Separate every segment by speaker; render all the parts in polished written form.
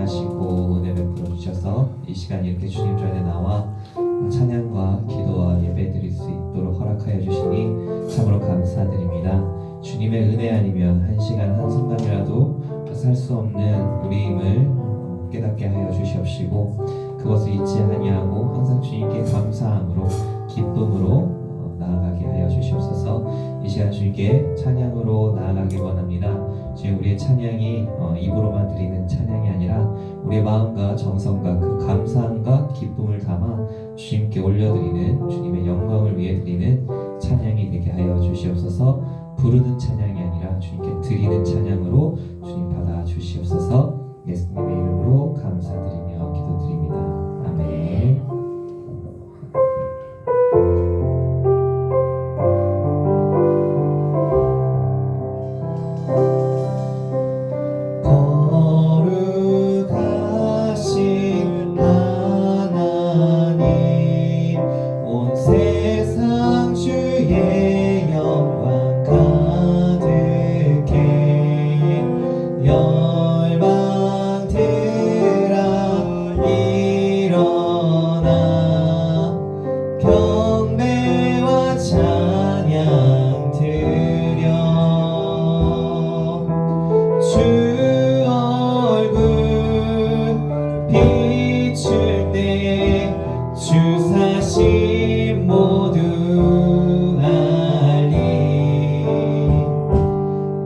Speaker 1: 사랑하시고 은혜 베풀어 주셔서 이 시간 이렇게 주님 전에 나와 찬양과 기도와 예배 드릴 수 있도록 허락하여 주시니 참으로 감사드립니다. 주님의 은혜 아니면 한 시간 한순간이라도 살 수 없는 우리임을 깨닫게 하여 주시옵시고 그것을 잊지 아니하고 항상 주님께 감사함으로 기쁨으로 나아가게 하여 주시옵소서. 이 시간 주님께 찬양으로 나아가길 원합니다. 주님, 우리의 찬양이 입으로만 드리는 찬양이 아니라 우리의 마음과 정성과 그 감사함과 기쁨을 담아 주님께 올려드리는 주님의 영광을 위해 드리는 찬양이 되게 하여 주시옵소서. 부르는 찬양이 아니라 주님께 드리는 찬양으로 주님 받아 주시옵소서. 예수님의 이름으로 감사드리며 기도드립니다. 아멘. 거룩하신 하나님, 온 세상 주의 영광 가득해 열방들아 일어나 경배와 찬양 드려 주 얼굴 비출 때 주 사심 모두 알리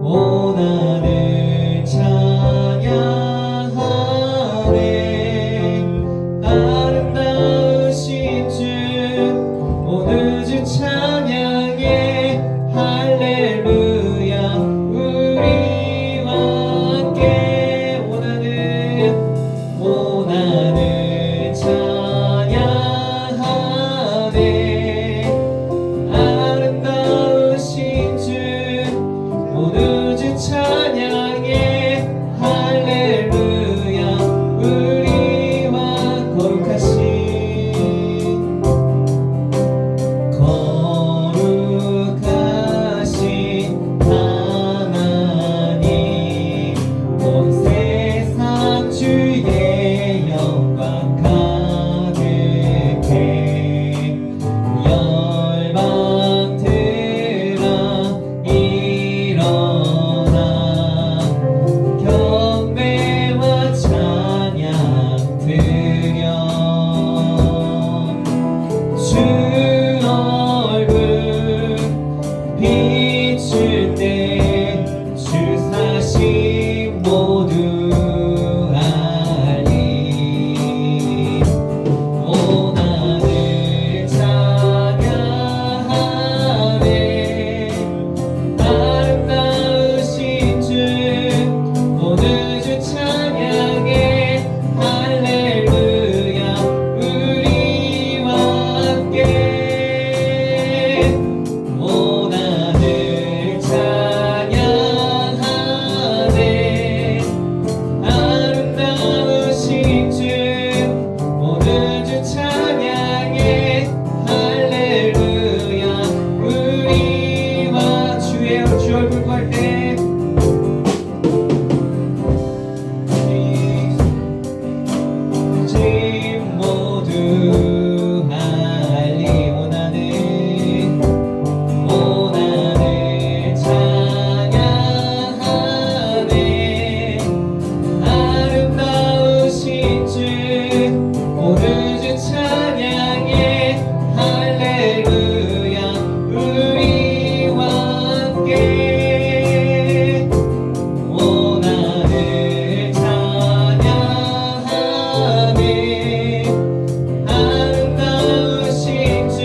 Speaker 1: 온 하늘 찬양하네 아름다우신 주 온 우주 찬양해 할렐루야 우리와 함께 온 하늘 찬양하네 아름다우신 주 온 우주 찬양해 할렐루야 우리와 거룩하신 하나님, 온 세상 주의 영광 가득해 열방들아 일어나 경배와 찬양 드려 주 얼굴 비출 때 주 사심 모두 알리 온 하늘 찬양하네 아름다우신 주 온 우주 찬양해 할렐루야 우리와 함께 온 하늘 찬양하네 아름다우신 주 온 우주 찬양해 할렐루야 우리와 주의 주 얼굴 구할 때 짐 모두 할리 온 하늘 찬양하네 아름다우신 주 온 우주 찬양해 할렐루야 우리와 함께 온 하늘 찬양하네 아름다우신 주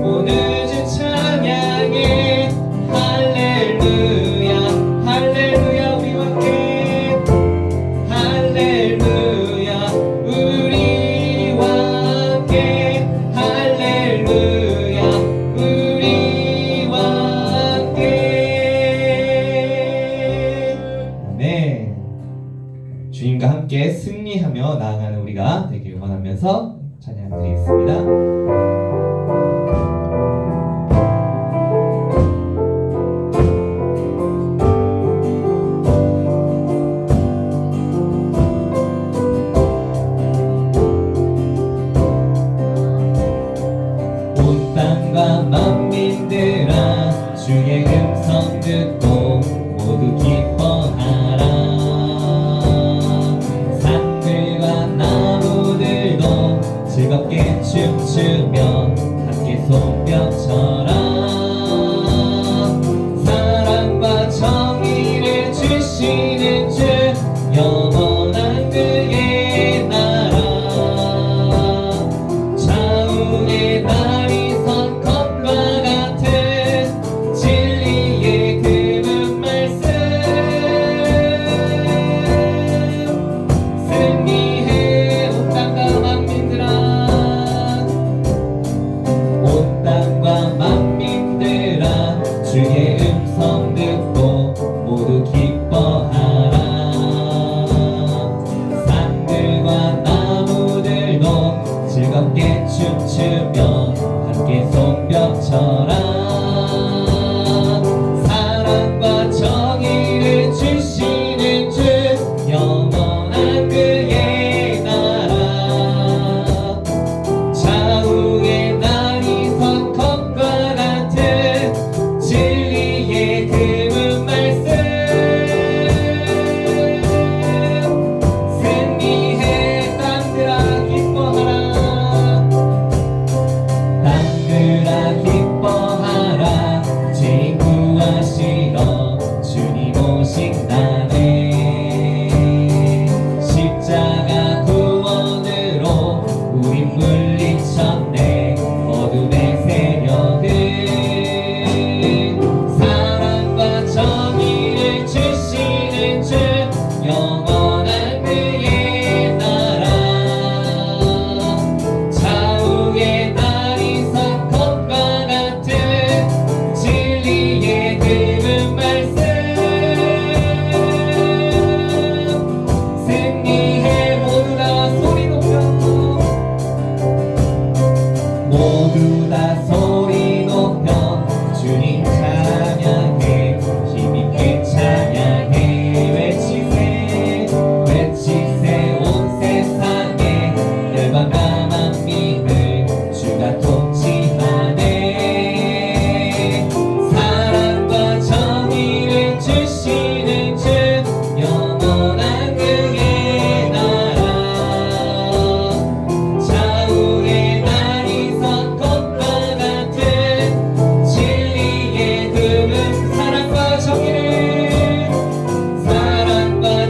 Speaker 1: 온 우주 찬양해 할렐루야 할렐루야 우리와 함께 할렐루야 우리와 함께 할렐루야 우리와 함께 네 주님과 함께 승리하며 나아가는 우리가 되길 원하면서 찬양드리겠습니다. 주 영원한 그의 나라 좌우의 날이 선 검과 같은 진리의 금은 말씀 승리해 온 땅과 만민들아 온 땅과 만민들아 주의 음성 듣고 모두 기뻐하라 산들과 나무들도 즐겁게 춤추며 함께 손뼉쳐라 사랑과 정의를 주시는 주 영원한 그의 나라 좌우의 날이 선 검과 같은 진리의 금은 말씀 승리해 땅들아 기뻐하라 땅들아 기뻐하라 죄인 구하시러 주님 오신다네 십자가 구원으로 우린 물리쳤네 어둠의 세력을 사랑과 정의를 주시는 주 영원한 그의 나라 좌우의 날이 선 검과 같은 진리의 금은 말씀 승리해 모두 다 소리 높여 모두 다 소리 높여 주님 찬양해 힘있게 찬양해 외치세 외치세 온 세상에 열방과 만민을 주가 통치하네 사랑과 정의를 주시는 주 영원한 그의 나라 좌우의 날이 선 검과 같은 진리의 금은 사랑과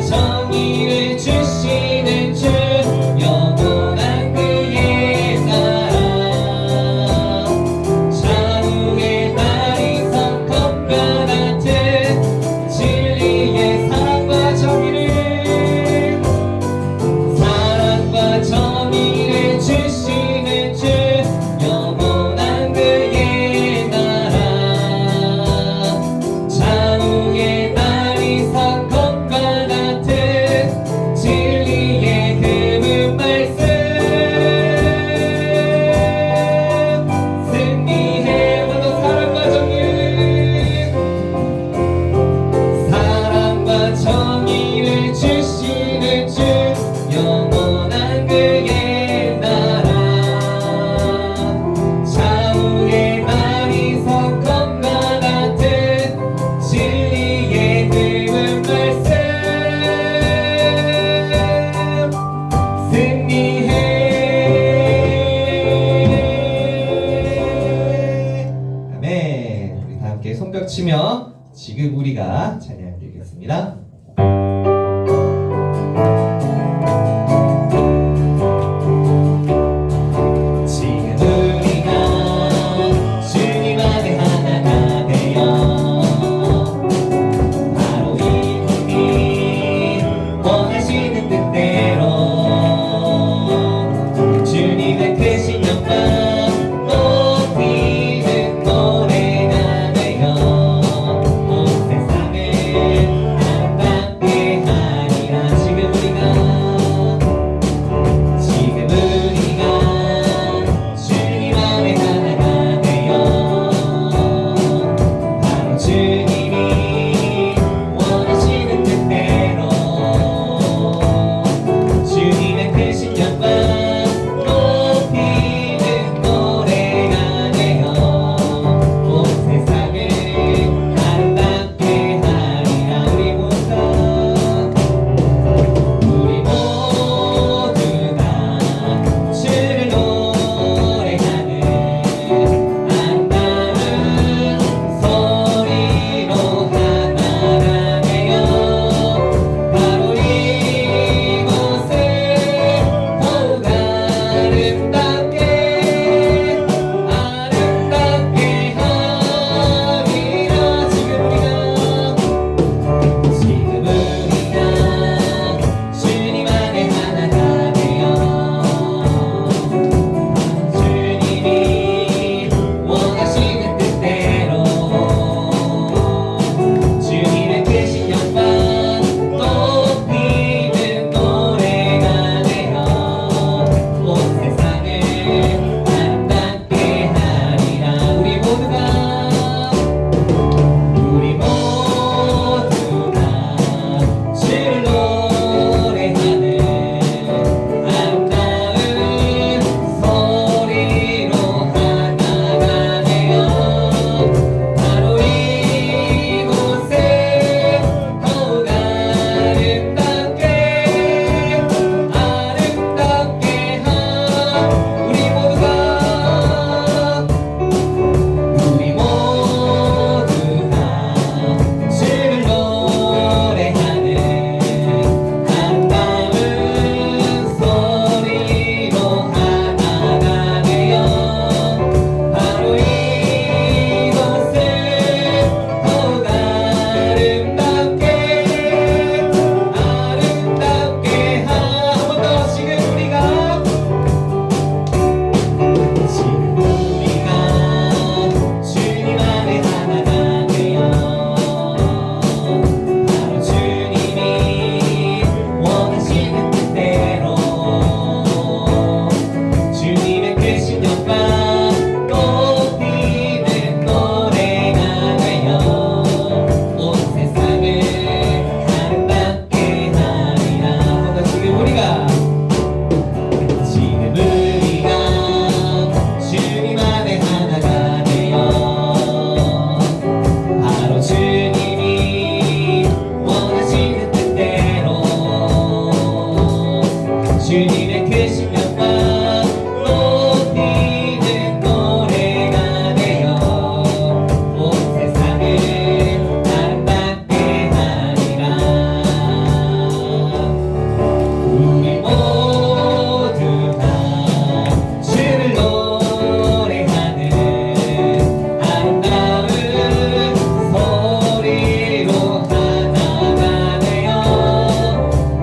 Speaker 1: 정의를 주시는 주 영원한 그의 나라 좌우의 날이 선 검과 같은 진리의 사랑과 정의를 주시는 주 영원한 그의 나라 좌우의 날이 선 검과 같은 진리의 금은 말씀 승리해 모두 사랑과 정의를 주시는 주 영원한 그의 나라 좌우의 날이 선 검과 같은 진리의 금은 말씀 승리해 아멘 우리 다 함께 손뼉치며 지금 우리가 찬양 드리겠습니다. 지금 우리가 주님 안에 하나가 되어 바로 이분이 원하시는 뜻대로 주님의 크신 영광 높이는 노래가 되어 온 세상을 아름답게 하리라 지금 우리가 주님 안에 하나가 되어 바로 주님이 원하시는 뜻대로 주님의 크신 영광 높이는 노래가 되어 온 세상을 아름답게 하리라. 우리 모두 다 주를 노래하는 아름다운 소리로 하나가 되어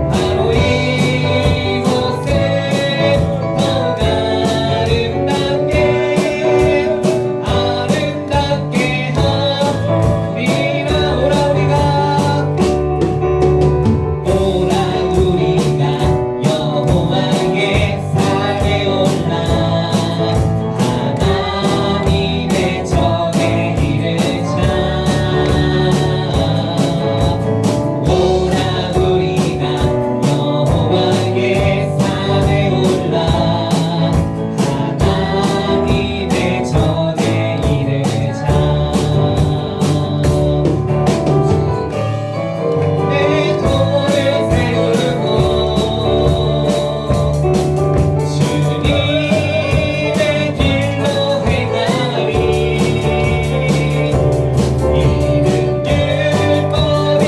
Speaker 1: 바로 이곳을 더욱 아름답게 하리라. 오라 우리가 여호와의 산에 올라 하나님의 전에 이르자. 오라 우리가 여호와의 산에 올라 하나님의 전에 이르자. 내 돌을 세우고 주님의 길로 행하리. 이는 율법이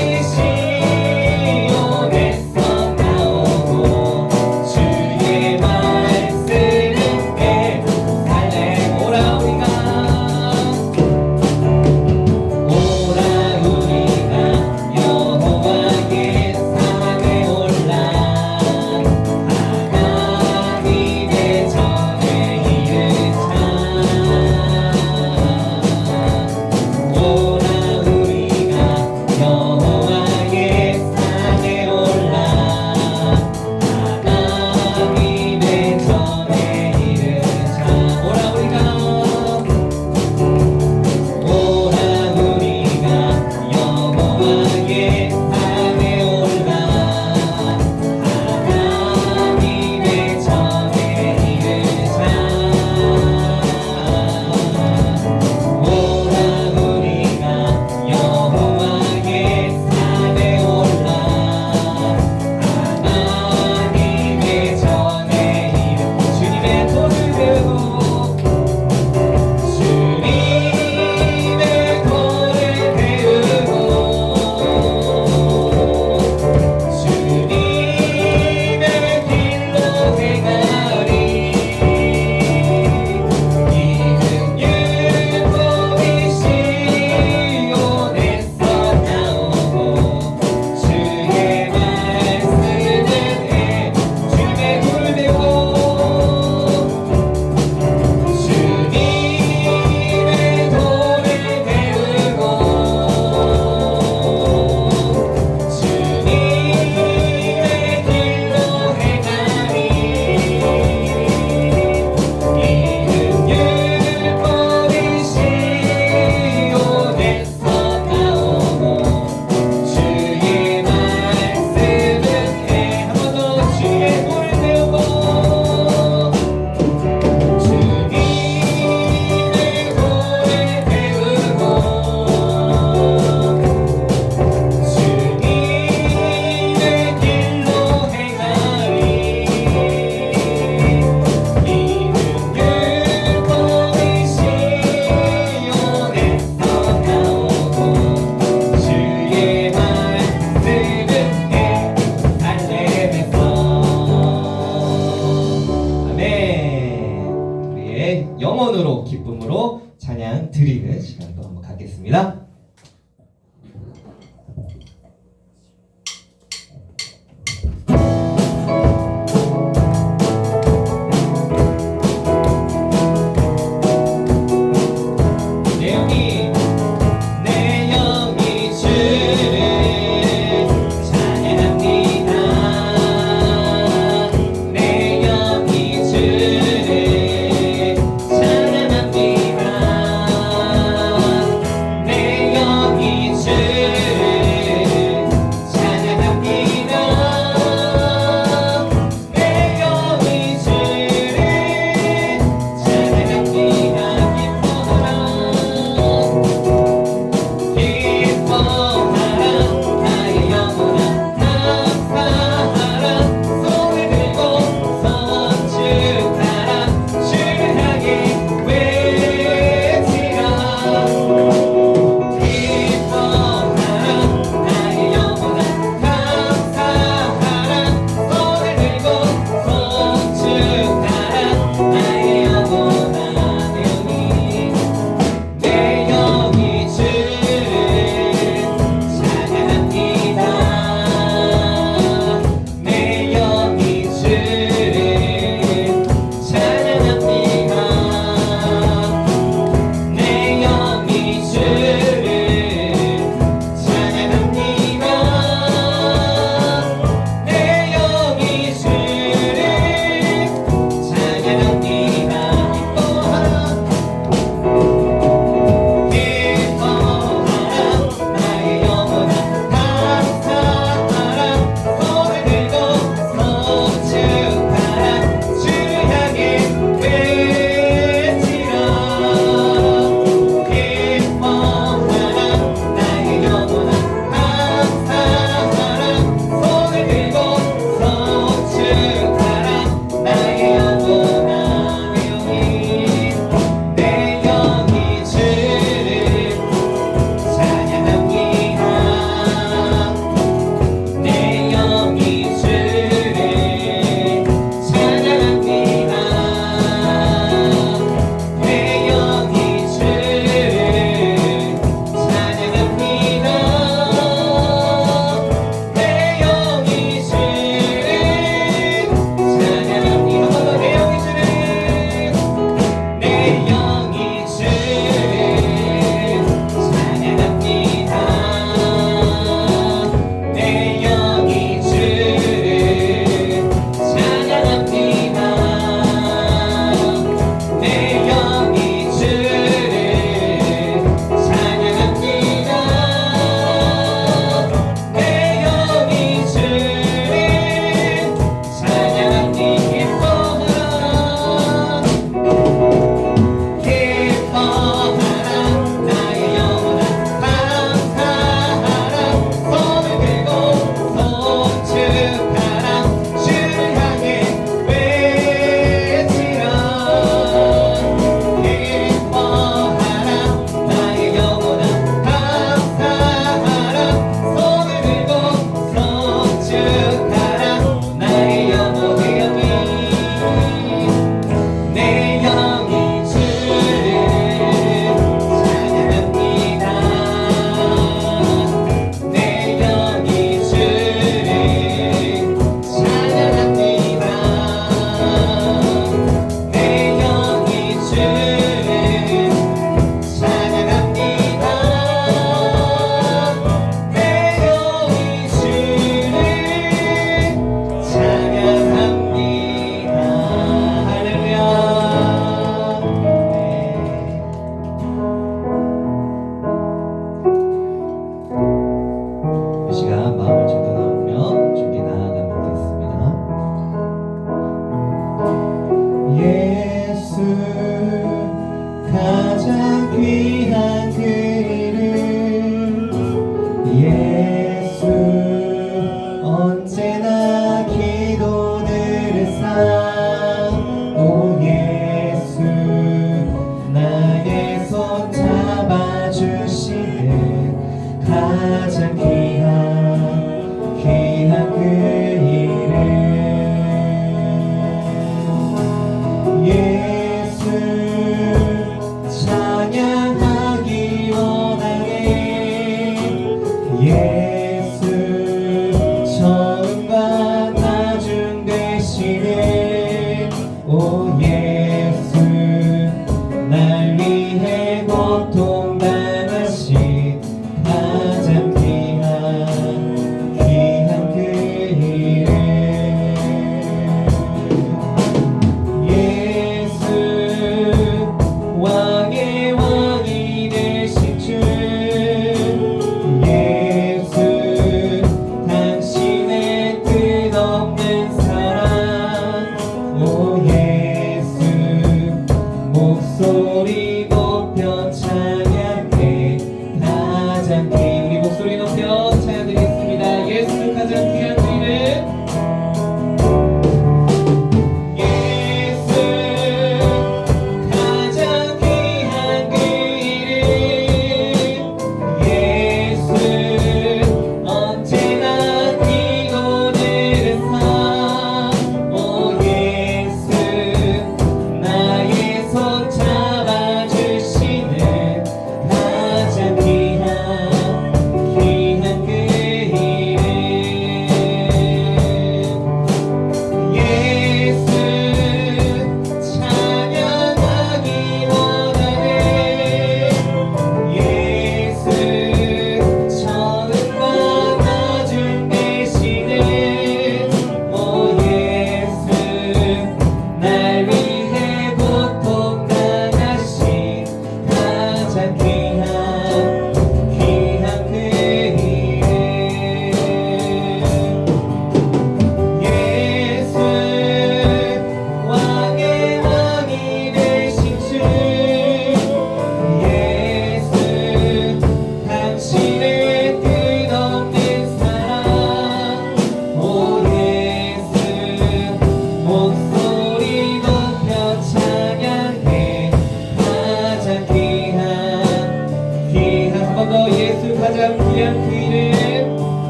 Speaker 1: 시온에서 나오고 주의 말씀은 예루살렘. 오라 우리가 여호와의 산에 올라 하나님의 전에 이르자. 오라 우리가 여호와의 산에 올라 하나님의 전에 이르자. 오라 우리가 여호와의 산에 올라 하나님의 전에 이르자. 오라 우리가 여호와의 산에 올라 하나님의 전에 이르자. 주님의 도를 배우고 주님의 도를 배우고 주님의 길로 행하리. 이는 율법이 시온에서 나오고 주의 말씀은 주님의 도를 배우고 주님의 도를 배우고 주님의 길로 행하리. 이는 율법이 시온에서 나오고 주의 말씀은 한 번 더 주의 도를 배우고 주님의 도를 배우고 주님의 길로 행하리. 이는 율법이 시온에서 나오고 주의 말씀은 예루살렘에서. 아멘. 우리의 영혼으로 기쁨으로 찬양 드리는 시간도 한번 갖겠습니다. 내 영이 주를 찬양합니다. 내 영이 주를 찬양합니다. 내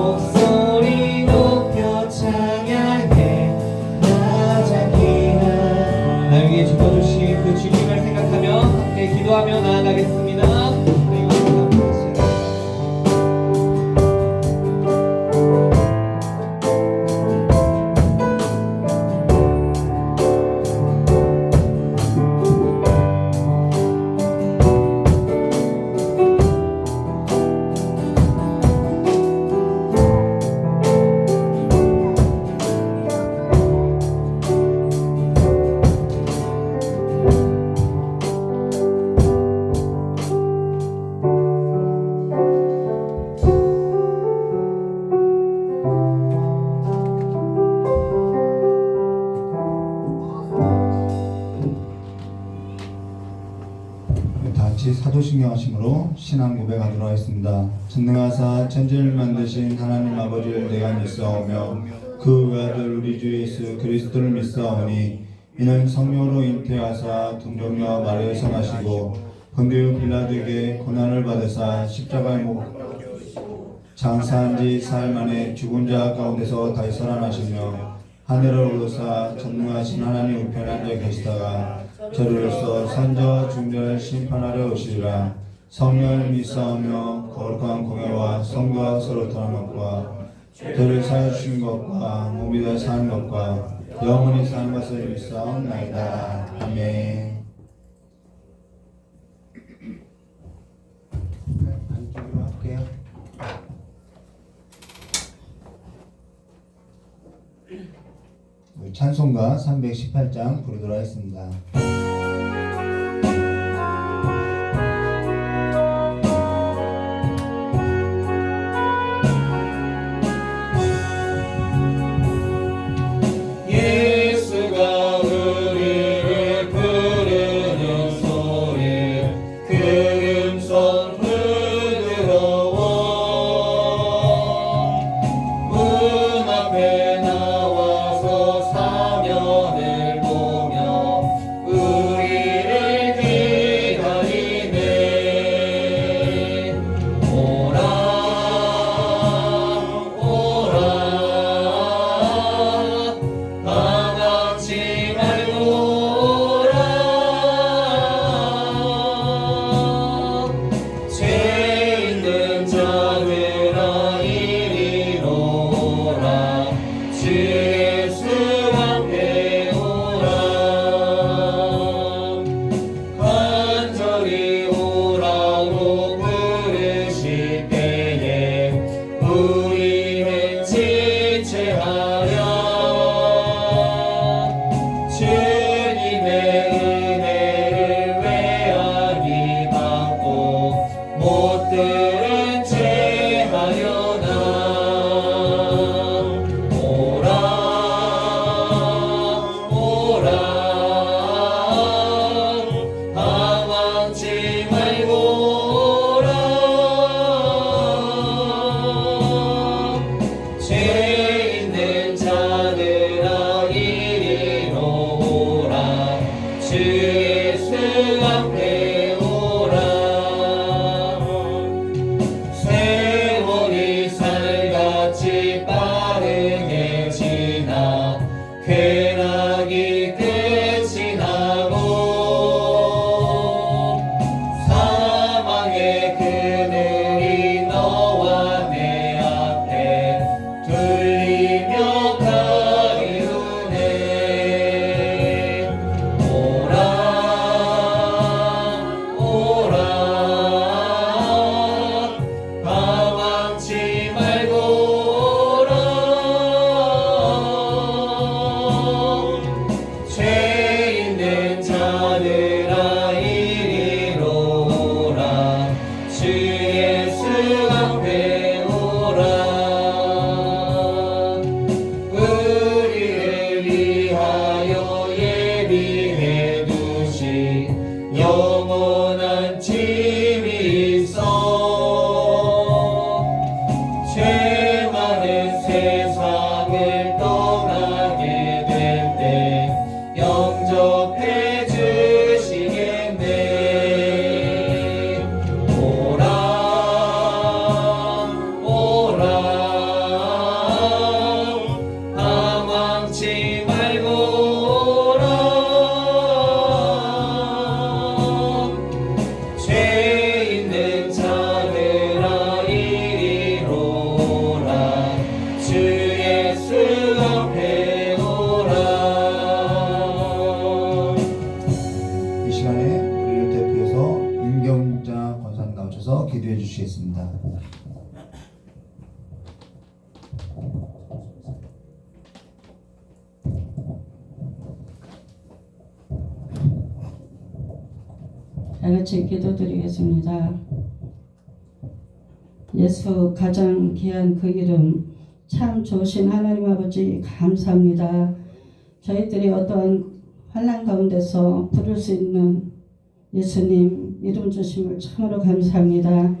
Speaker 1: 목소리 높여 찬양해 가장 귀한 날 위해 죽어주신 그 주님을 생각하며 함께 기도하며 나아가겠습니다.
Speaker 2: 같이 사도신경 하심으로 신앙 고백하도록 하겠습니다. 전능하사 천지를 만드신 하나님 아버지를 내가 믿사오며 그 외아들 우리 주 예수 그리스도를 믿사오니 이는 성령으로 잉태하사 동정녀 마리아에서 나시고 본디오 빌라도에게 고난을 받으사 십자가에 못 장사한 지 사흘 만에 죽은 자 가운데서 다시 살아나시며 하늘을 오르사 전능하신 하나님 우편에 앉아 계시다가 저리로서 산자와 중자를 심판하려 오시리라. 성령을 믿사오며 거룩한 공회와 성도와 서로 통하는 것과 저를 사여 주신 것과 몸이 되어 사는 것과 영원히 사는 것을 믿사옵나이다. 아멘. 안쪽으로 할게요. 찬송가 318장 부르도록 하겠습니다.
Speaker 1: 예수가 우리를 부르는 소리 그 음성 부드러워 문 앞에 나와서 사면을 보며 우리를 기다리네. 오라 오라 다같이 말고 오라. 죄 있는 자들아 이리로 오라. 주 예수 앞에 오라. 간절히 오라고 부르실 때에 우리는 지체하랴. 주님의 은혜를 외아리 받고 못 들은 죄 하려나. 오라 오라 당황치 말고 오라. 죄 있는 자들아 이리로 오라. 주 예수 앞에 오라. 세월이 살같이 빠르게 지나 쾌락이 끝이 나고 사망의 그늘이 너와 내 앞에
Speaker 3: 다 같이 기도드리겠습니다. 예수 가장 귀한 그 이름 참 좋으신 하나님 아버지 감사합니다. 저희들이 어떠한 환난 가운데서 부를 수 있는 예수님 이름 주심을 참으로 감사합니다.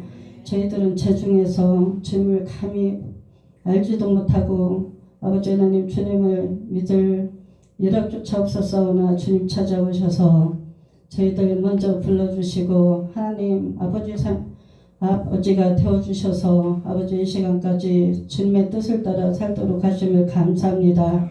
Speaker 3: 저희들은 죄중에서 주님을 감히 알지도 못하고 아버지 하나님 주님을 믿을 여력조차 없었사오나 주님 찾아오셔서 저희들 먼저 불러주시고 하나님 아버지가 되어주셔서 아버지 이 시간까지 주님의 뜻을 따라 살도록 하심을 감사합니다.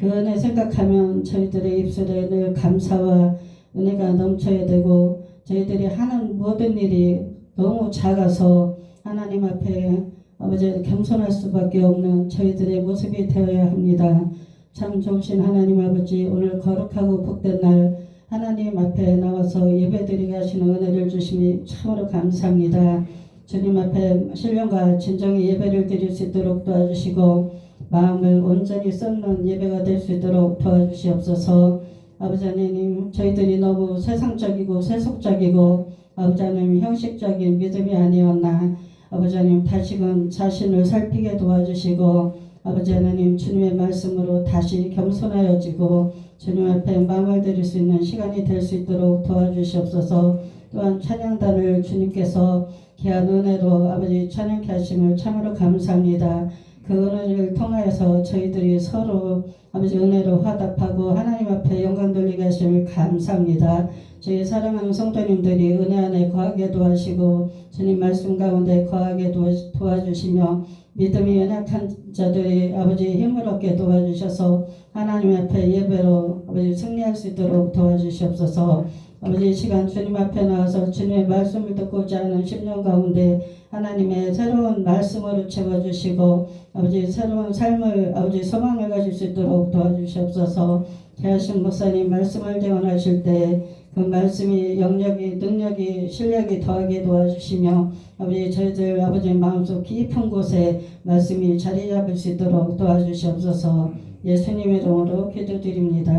Speaker 3: 그 은혜 생각하면 저희들의 입술에 늘 감사와 은혜가 넘쳐야 되고 저희들이 하는 모든 일이 너무 작아서 하나님 앞에 아버지 겸손할 수밖에 없는 저희들의 모습이 되어야 합니다. 참 좋으신 하나님 아버지 오늘 거룩하고 복된 날 하나님 앞에 나와서 예배드리게 하시는 은혜를 주심이 참으로 감사합니다. 주님 앞에 신령과 진정의 예배를 드릴 수 있도록 도와주시고 마음을 온전히 쏟는 예배가 될 수 있도록 도와주시옵소서. 아버지 하나님 저희들이 너무 세상적이고 세속적이고 아버지 하나님 형식적인 믿음이 아니었나 아버지 하나님 다시금 자신을 살피게 도와주시고 아버지 하나님 주님의 말씀으로 다시 겸손하여지고 주님 앞에 마음을 드릴 수 있는 시간이 될 수 있도록 도와주시옵소서. 또한 찬양단을 주님께서 귀한 은혜로 아버지 찬양케 하심을 참으로 감사합니다. 그 은혜를 통하여서 저희들이 서로 아버지 은혜로 화답하고 하나님 앞에 영광 돌리게 하심을 감사합니다. 저희 사랑하는 성도님들이 은혜 안에 거하게 도와주시고 주님 말씀 가운데 거하게 도와주시며 믿음이 연약한 자들이 아버지 힘을 얻게 도와주셔서 하나님 앞에 예배로 아버지 승리할 수 있도록 도와주시옵소서. 아버지 이 시간 주님 앞에 나와서 주님의 말씀을 듣고자 하는 심령 가운데 하나님의 새로운 말씀으로 채워주시고 아버지 새로운 삶을 아버지 소망을 가질 수 있도록 도와주시옵소서. 대하신 목사님 말씀을 대원하실 때 그 말씀이 영역이 능력이 실력이 더하게 도와주시며 아버지 저희들 아버지 마음속 깊은 곳에 말씀이 자리 잡을 수 있도록 도와주시옵소서. 예수님 이름으로 기도드립니다.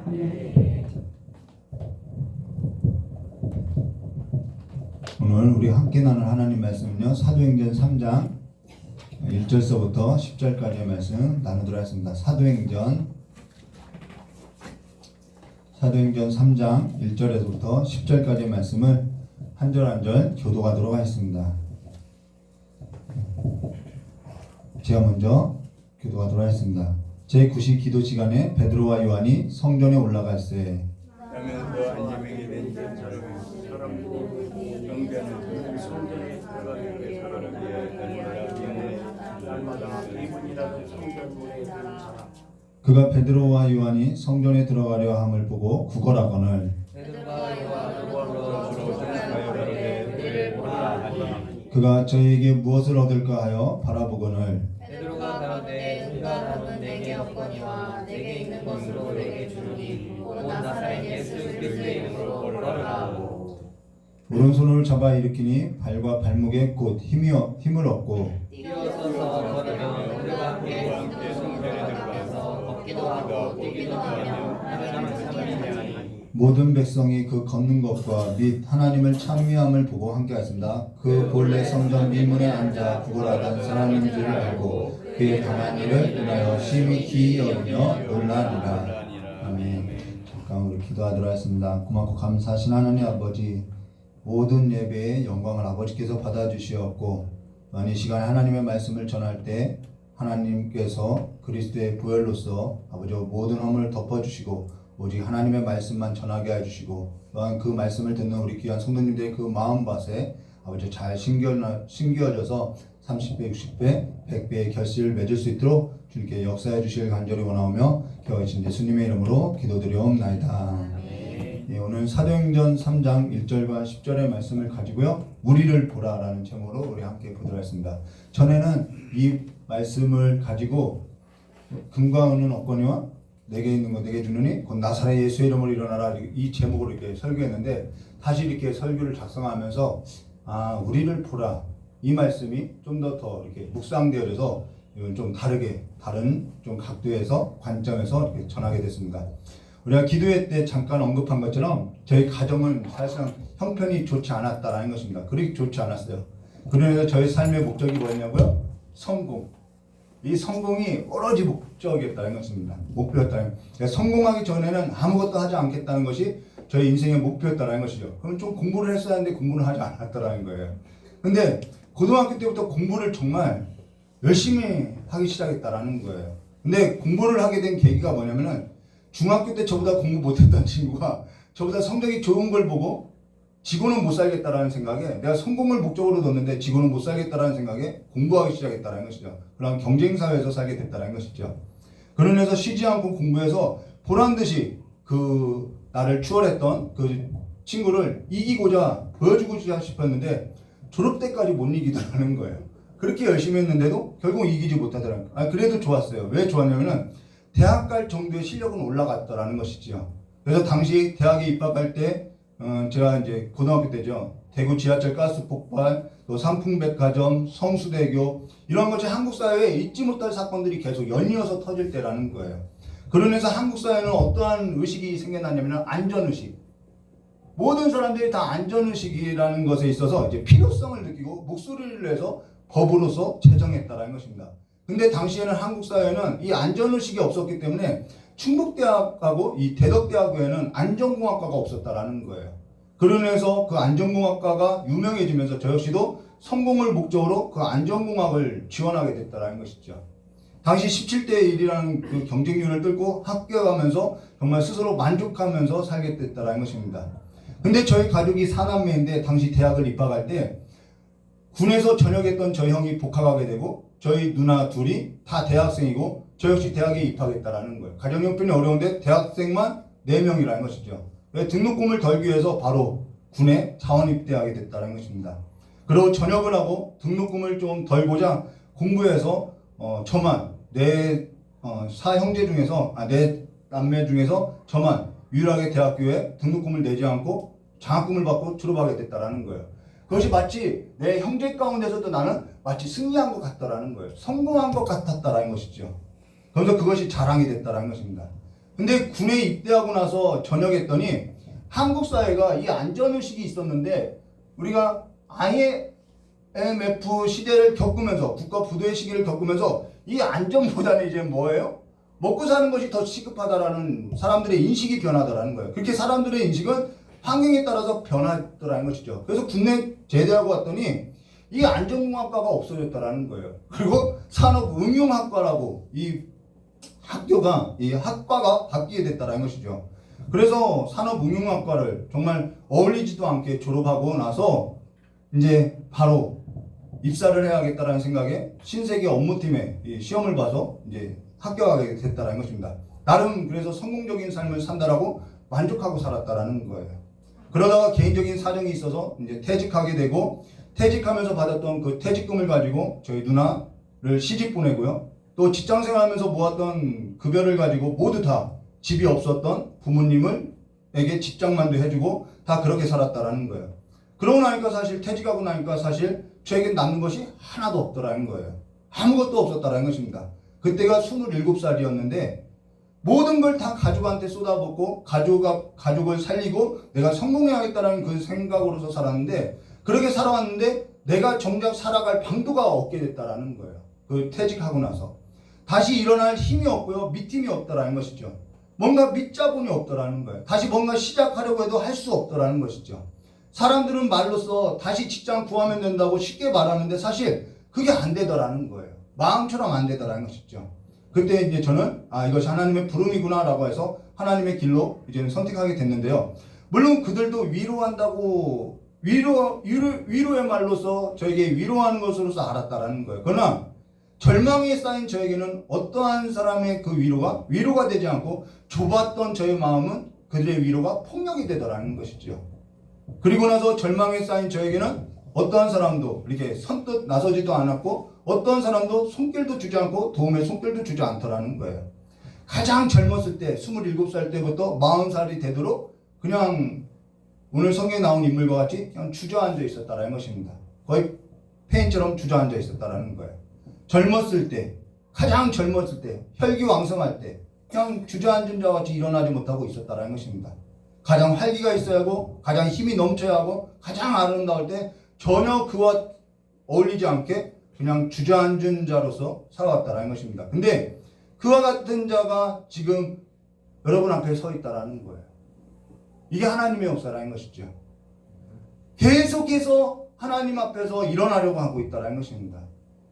Speaker 3: 아멘.
Speaker 2: 오늘 우리 함께 나눌 하나님 말씀은요 사도행전 3장 1절서부터 10절까지의 말씀 나누도록 하겠습니다. 사도행전 3장 1절에서부터 10절까지의 말씀을 한 절 한 절 교도하도록 하겠습니다. 제가 먼저 교도하도록 하겠습니다. 제9시 기도 시간에 베드로와 요한이 성전에 올라갈새 그가 베드로와 요한이 성전에 들어가려 함을 보고 구걸하거늘 그가 저에게 무엇을 얻을까 하여 바라보거늘
Speaker 4: 베드로가 가로되 우리가 담은 내게 없거니와 내게 있는 것으로 내게 주노니 곧 나사렛 예수 그리스도의 이름으로 걸어라.
Speaker 2: 오른손을 잡아 일으키니 발과 발목에 곧 힘을 얻고
Speaker 4: 뛰어서서 걸으면 우리가 함께 성전에 들어가서 걷기도 하고 뛰기도 하며 하나님을 찬미하니
Speaker 2: 모든 백성이 그 걷는 것과 및 하나님을 찬미함을 보고 함께하였습니다. 그 본래 성전 미문에 앉아 구걸하던 사람인 줄 알고 그의 당한 일을 인하여 심히 기이 여기며 놀라니라. 아멘. 잠깐 우리 기도하도록 하겠습니다. 고맙고 감사하신 하나님 아버지, 모든 예배의 영광을 아버지께서 받아주시었고 또한 이 시간에 하나님의 말씀을 전할 때 하나님께서 그리스도의 부혈로서 아버지 모든 허물을 덮어주시고 오직 하나님의 말씀만 전하게 해주시고 또한 그 말씀을 듣는 우리 귀한 성도님들의 그 마음밭에 아버지 잘 심겨져서 30배, 60배, 100배의 결실을 맺을 수 있도록 주님께 역사해 주실 간절히 원하오며 겨우신 예수님의 이름으로 기도드리옵나이다. 예, 오늘 사도행전 3장 1절과 10절의 말씀을 가지고요 우리를 보라라는 제목으로 우리 함께 보도록 하겠습니다. 전에는 이 말씀을 가지고 금과 은은 없거니와 내게 있는 거 내게 주느니 곧 나사렛 예수의 이름으로 일어나라 이 제목으로 이렇게 설교했는데 다시 이렇게 설교를 작성하면서 우리를 보라 이 말씀이 좀 더 이렇게 묵상되어져서 이건 좀 다르게 다른 좀 각도에서 관점에서 이렇게 전하게 됐습니다. 우리가 기도회 때 잠깐 언급한 것처럼 저희 가정은 사실상 형편이 좋지 않았다라는 것입니다. 그렇게 좋지 않았어요. 그러면서 저희 삶의 목적이 뭐였냐고요? 성공. 이 성공이 오로지 목적이었다는 것입니다. 목표였다는. 그러니까 성공하기 전에는 아무것도 하지 않겠다는 것이 저희 인생의 목표였다는 것이죠. 그럼 좀 공부를 했어야 하는데 공부를 하지 않았다는 거예요. 근데 고등학교 때부터 공부를 정말 열심히 하기 시작했다라는 거예요. 근데 공부를 하게 된 계기가 뭐냐면은 중학교 때 저보다 공부 못했던 친구가 저보다 성적이 좋은 걸 보고 지고는 못 살겠다라는 생각에, 내가 성공을 목적으로 뒀는데 지고는 못 살겠다라는 생각에 공부하기 시작했다는 것이죠. 그럼 경쟁사회에서 살게 됐다는 것이죠. 그러면서 쉬지 않고 공부해서 보란듯이 그 나를 추월했던 그 친구를 이기고자 보여주고자 싶었는데 졸업 때까지 못 이기더라는 거예요. 그렇게 열심히 했는데도 결국 이기지 못하더라는 거예요. 그래도 좋았어요. 왜 좋았냐면은 대학 갈 정도의 실력은 올라갔더라는 것이죠. 그래서 당시 대학에 입학할 때 제가 이제 고등학교 때죠. 대구 지하철 가스 폭발, 또 삼풍백화점, 성수대교 이런 것이 한국 사회에 잊지 못할 사건들이 계속 연이어서 터질 때라는 거예요. 그러면서 한국 사회는 어떠한 의식이 생겨났냐면 안전의식. 모든 사람들이 다 안전의식이라는 것에 있어서 이제 필요성을 느끼고 목소리를 내서 법으로서 제정했다라는 것입니다. 근데 당시에는 한국 사회는 이 안전의식이 없었기 때문에 충북대학하고 이 대덕대학교에는 안전공학과가 없었다라는 거예요. 그러면서 그 안전공학과가 유명해지면서 저 역시도 성공을 목적으로 그 안전공학을 지원하게 됐다라는 것이죠. 당시 17대 1이라는 그 경쟁률을 뚫고 합격하면서 정말 스스로 만족하면서 살게 됐다라는 것입니다. 근데 저희 가족이 4남매인데 당시 대학을 입학할 때 군에서 전역했던 저희 형이 복학하게 되고 저희 누나 둘이 다 대학생이고 저 역시 대학에 입학했다라는 거예요. 가정 형편이 어려운데 대학생만 4명이라는 것이죠. 왜 등록금을 덜기 위해서 바로 군에 자원 입대하게 됐다는 것입니다. 그리고 전역을 하고 등록금을 좀 덜고자 공부해서 저만 네 남매 중에서 저만 유일하게 대학교에 등록금을 내지 않고 장학금을 받고 졸업하게 됐다라는 거예요. 그것이 마치 내 형제 가운데서도 나는 마치 승리한 것 같다라는 거예요. 성공한 것 같았다라는 것이죠. 그래서 그것이 자랑이 됐다라는 것입니다. 근데 군에 입대하고 나서 전역했더니 한국 사회가 이 안전의식이 있었는데 우리가 IMF 시대를 겪으면서 국가 부도의 시기를 겪으면서 이 안전보다는 이제 뭐예요? 먹고 사는 것이 더 시급하다라는 사람들의 인식이 변하더라는 거예요. 그렇게 사람들의 인식은 환경에 따라서 변하더라는 것이죠. 그래서 군에 제대하고 왔더니 이 안전공학과가 없어졌다라는 거예요. 그리고 산업응용학과라고 이 학과가 바뀌게 됐다는 것이죠. 그래서 산업응용학과를 정말 어울리지도 않게 졸업하고 나서 이제 바로 입사를 해야겠다라는 생각에 신세계 업무팀에 시험을 봐서 이제 합격하게 됐다는 것입니다. 나름 그래서 성공적인 삶을 산다라고 만족하고 살았다라는 거예요. 그러다가 개인적인 사정이 있어서 이제 퇴직하게 되고 퇴직하면서 받았던 그 퇴직금을 가지고 저희 누나를 시집 보내고요. 또 직장생활하면서 모았던 급여를 가지고 모두 다 집이 없었던 부모님에게 직장만도 해주고 다 그렇게 살았다라는 거예요. 그러고 나니까 사실 퇴직하고 나니까 사실 저에게 남는 것이 하나도 없더라는 거예요. 아무것도 없었다라는 것입니다. 그때가 27살이었는데 모든 걸 다 가족한테 쏟아붓고 가족을 살리고 내가 성공해야겠다는 그 생각으로서 살았는데 그렇게 살아왔는데 내가 정작 살아갈 방도가 없게 됐다라는 거예요. 그 퇴직하고 나서 다시 일어날 힘이 없고요. 밑힘이 없다라는 것이죠. 뭔가 밑자본이 없더라는 거예요. 다시 뭔가 시작하려고 해도 할 수 없더라는 것이죠. 사람들은 말로써 다시 직장 구하면 된다고 쉽게 말하는데 사실 그게 안 되더라는 거예요. 마음처럼 안 되더라는 것이죠. 그때 이제 저는 이것이 하나님의 부름이구나라고 해서 하나님의 길로 이제는 선택하게 됐는데요. 물론 그들도 위로한다고 위로의 말로서 저에게 위로하는 것으로서 알았다라는 거예요. 그러나 절망에 쌓인 저에게는 어떠한 사람의 그 위로가 되지 않고 좁았던 저의 마음은 그들의 위로가 폭력이 되더라는 것이죠. 그리고 나서 절망에 쌓인 저에게는 어떠한 사람도 이렇게 선뜻 나서지도 않았고 어떠한 사람도 손길도 주지 않고 도움의 손길도 주지 않더라는 거예요. 가장 젊었을 때 27살 때부터 40살이 되도록 그냥 오늘 성경에 나온 인물과 같이 그냥 주저앉아 있었다라는 것입니다. 거의 폐인처럼 주저앉아 있었다라는 거예요. 젊었을 때, 가장 젊었을 때, 혈기왕성할 때, 그냥 주저앉은 자와 같이 일어나지 못하고 있었다라는 것입니다. 가장 활기가 있어야 하고 가장 힘이 넘쳐야 하고 가장 아름다울 때 전혀 그와 어울리지 않게 그냥 주저앉은 자로서 살아왔다라는 것입니다. 근데 그와 같은 자가 지금 여러분 앞에 서 있다라는 거예요. 이게 하나님의 역사라는 것이죠. 계속해서 하나님 앞에서 일어나려고 하고 있다는 것입니다.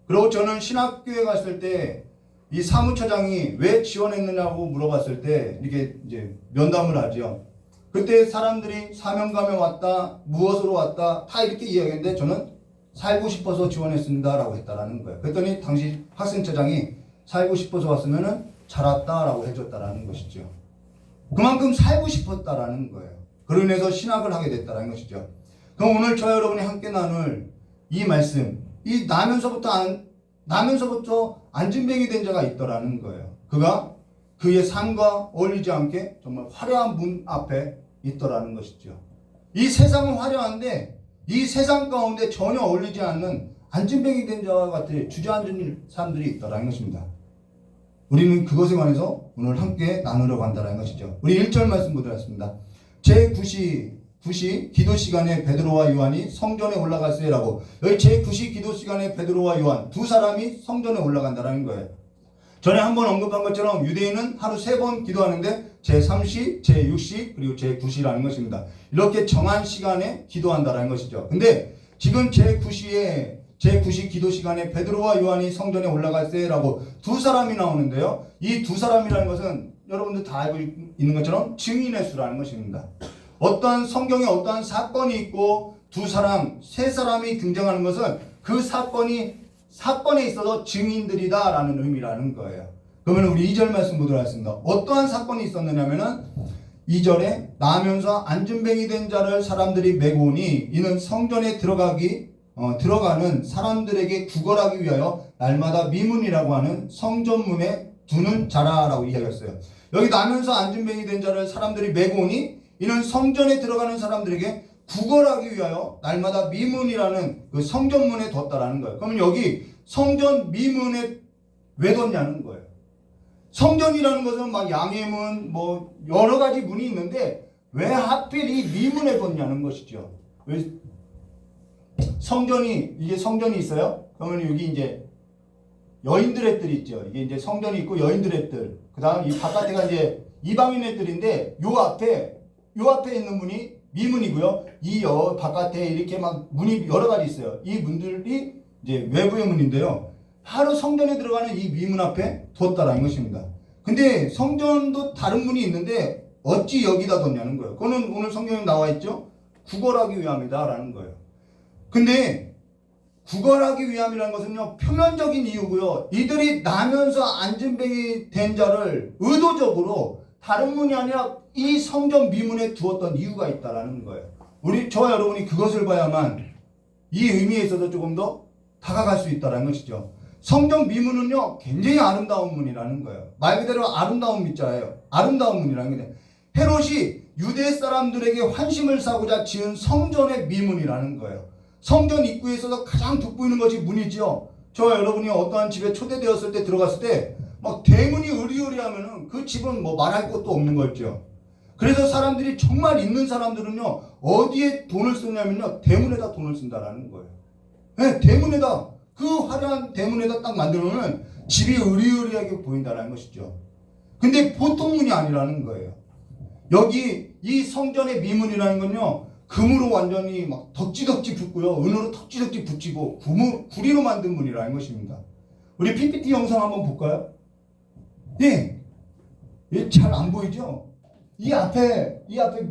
Speaker 2: 그리고 저는 신학교에 갔을 때 이 사무처장이 왜 지원했느냐고 물어봤을 때 이렇게 이제 면담을 하죠. 그때 사람들이 사명감에 왔다, 무엇으로 왔다 다 이렇게 이야기했는데 저는 살고 싶어서 지원했습니다라고 했다라는 거예요. 그랬더니 당시 학생처장이 살고 싶어서 왔으면은 잘 왔다라고 해줬다라는 것이죠. 그만큼 살고 싶었다라는 거예요. 그로 인해서 신학을 하게 됐다라는 것이죠. 그럼 오늘 저와 여러분이 함께 나눌 이 말씀, 이 나면서부터 안진뱅이 된 자가 있더라는 거예요. 그가 그의 삶과 어울리지 않게 정말 화려한 문 앞에 있더라는 것이죠. 이 세상은 화려한데 이 세상 가운데 전혀 어울리지 않는 안진뱅이 된 자와 같이 주저앉은 사람들이 있더라는 것입니다. 우리는 그것에 관해서 오늘 함께 나누려고 한다는 것이죠. 우리 1절 말씀 보도록 하겠습니다. 제9시 기도 시간에 베드로와 요한이 성전에 올라갔어요라고. 여기 제9시 기도 시간에 베드로와 요한 두 사람이 성전에 올라간다는 거예요. 전에 한번 언급한 것처럼 유대인은 하루 3번 기도하는데 제3시, 제6시, 그리고 제9시라는 것입니다. 이렇게 정한 시간에 기도한다는 것이죠. 근데 지금 제9시 기도 시간에 베드로와 요한이 성전에 올라갔어요라고 두 사람이 나오는데요. 이 두 사람이라는 것은 여러분들 다 알고 있는 것처럼 증인의 수라는 것입니다. 어떠한 성경에 어떠한 사건이 있고 세 사람이 등장하는 것은 그 사건에 있어서 증인들이다라는 의미라는 거예요. 그러면 우리 2절 말씀 보도록 하겠습니다. 어떠한 사건이 있었느냐면은 2절에 나면서 안진뱅이 된 자를 사람들이 메고 오니 이는 성전에 들어가는 사람들에게 구걸하기 위하여 날마다 미문이라고 하는 성전문에 두는 자라라고 이야기했어요. 여기 나면서 안진뱅이 된 자를 사람들이 메고 오니 이는 성전에 들어가는 사람들에게 구걸하기 위하여 날마다 미문이라는 그 성전문에 뒀다라는 거예요. 그러면 여기 성전 미문에 왜 뒀냐는 거예요. 성전이라는 것은 막 양해문 뭐 여러 가지 문이 있는데 왜 하필 이 미문에 뒀냐는 것이죠. 왜 이게 성전이 있어요? 그러면 여기 이제 여인들의 뜰 있죠. 이게 이제 성전이 있고 여인들의 뜰. 그 다음 이 바깥에가 이제 이방인의 뜰인데 요 앞에 있는 문이 미문이고요. 이 바깥에 이렇게 막 문이 여러 가지 있어요. 이 문들이 이제 외부의 문인데요. 바로 성전에 들어가는 이 미문 앞에 뒀다라는 것입니다. 근데 성전도 다른 문이 있는데 어찌 여기다 뒀냐는 거예요. 그거는 오늘 성경에 나와 있죠. 구걸하기 위함이다라는 거예요. 근데 구걸하기 위함이라는 것은요, 표면적인 이유고요. 이들이 나면서 안진뱅이 된 자를 의도적으로 다른 문이 아니라 이 성전 미문에 두었던 이유가 있다라는 거예요. 저와 여러분이 그것을 봐야만 이 의미에 있어서 조금 더 다가갈 수 있다는 것이죠. 성전 미문은요, 굉장히 아름다운 문이라는 거예요. 말 그대로 아름다운 밑자예요. 아름다운 문이라는 게 헤롯이 유대 사람들에게 환심을 사고자 지은 성전의 미문이라는 거예요. 성전 입구에 있어서 가장 돋보이는 것이 문이죠. 저와 여러분이 어떠한 집에 초대되었을 때 들어갔을 때 막 대문이 으리으리하면은 그 집은 뭐 말할 것도 없는 거죠. 그래서 사람들이 정말 있는 사람들은요, 어디에 돈을 쓰냐면요, 대문에다 돈을 쓴다라는 거예요. 네, 대문에다, 그 화려한 대문에다 딱 만들면 집이 으리으리하게 보인다는 것이죠. 근데 보통 문이 아니라는 거예요. 여기 이 성전의 미문이라는 건요, 금으로 완전히 막 덕지덕지 붙고요, 은으로 덕지덕지 붙이고 구리로 만든 문이라는 것입니다. 우리 PPT 영상 한번 볼까요? 네, 잘 안 보이죠? 이 앞에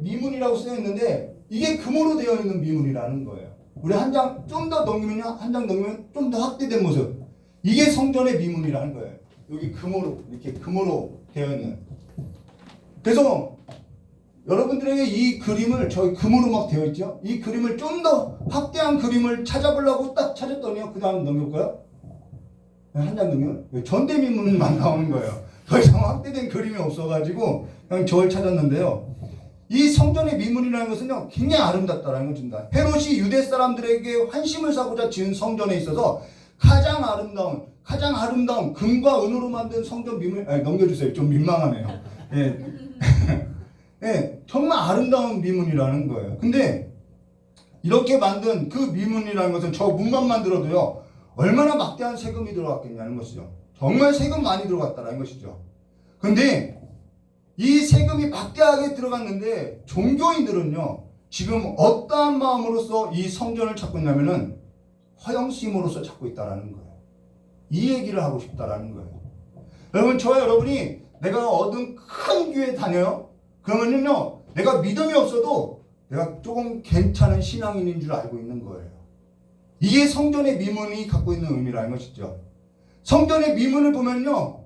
Speaker 2: 미문이라고 쓰여 있는데 이게 금으로 되어 있는 미문이라는 거예요. 우리 한 장 좀 더 넘기면요, 한 장 넘기면 좀 더 확대된 모습. 이게 성전의 미문이라는 거예요. 여기 이렇게 금으로 되어 있는. 그래서 여러분들에게 이 그림을 저희 금으로 막 되어 있죠. 이 그림을 좀 더 확대한 그림을 찾아보려고 딱 찾았더니요, 그 다음 넘겨볼까요? 한 장 넘기면 전대미문만 나오는 거예요. 더 이상 확대된 그림이 없어가지고 그냥 저걸 찾았는데요. 이 성전의 미문이라는 것은요, 굉장히 아름답다라는 것입니다. 헤롯이 유대 사람들에게 환심을 사고자 지은 성전에 있어서 가장 아름다운 금과 은으로 만든 성전 미문, 넘겨주세요. 좀 민망하네요. 예. 예, 정말 아름다운 미문이라는 거예요. 근데 이렇게 만든 그 미문이라는 것은 저 문만 만들어도요, 얼마나 막대한 세금이 들어갔겠냐는 것이죠. 정말 세금 많이 들어갔다는 것이죠. 근데 이 세금이 막대하게 들어갔는데 종교인들은요, 지금 어떠한 마음으로서 이 성전을 찾고 있냐면은 허영심으로서 찾고 있다라는 거예요. 이 얘기를 하고 싶다라는 거예요. 여러분, 저와 여러분이 내가 어떤 큰 교회 다녀요? 그러면요, 내가 믿음이 없어도 내가 조금 괜찮은 신앙인인 줄 알고 있는 거예요. 이게 성전의 미문이 갖고 있는 의미라는 것이죠. 성전의 미문을 보면요,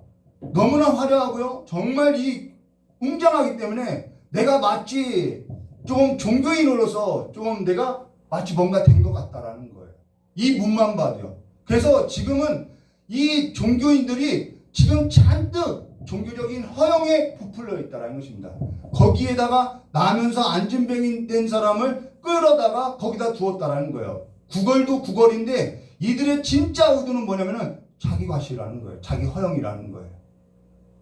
Speaker 2: 너무나 화려하고요, 정말 이 웅장하기 때문에 내가 마치 조금 종교인으로서 조금 내가 마치 뭔가 된 것 같다라는 거예요. 이 문만 봐도요. 그래서 지금은 이 종교인들이 지금 잔뜩 종교적인 허영에 부풀려 있다는 것입니다. 거기에다가 나면서 안진뱅이 된 사람을 끌어다가 거기다 두었다라는 거예요. 구걸도 구걸인데 이들의 진짜 의도는 뭐냐면은 자기 과시라는 거예요. 자기 허영이라는 거예요.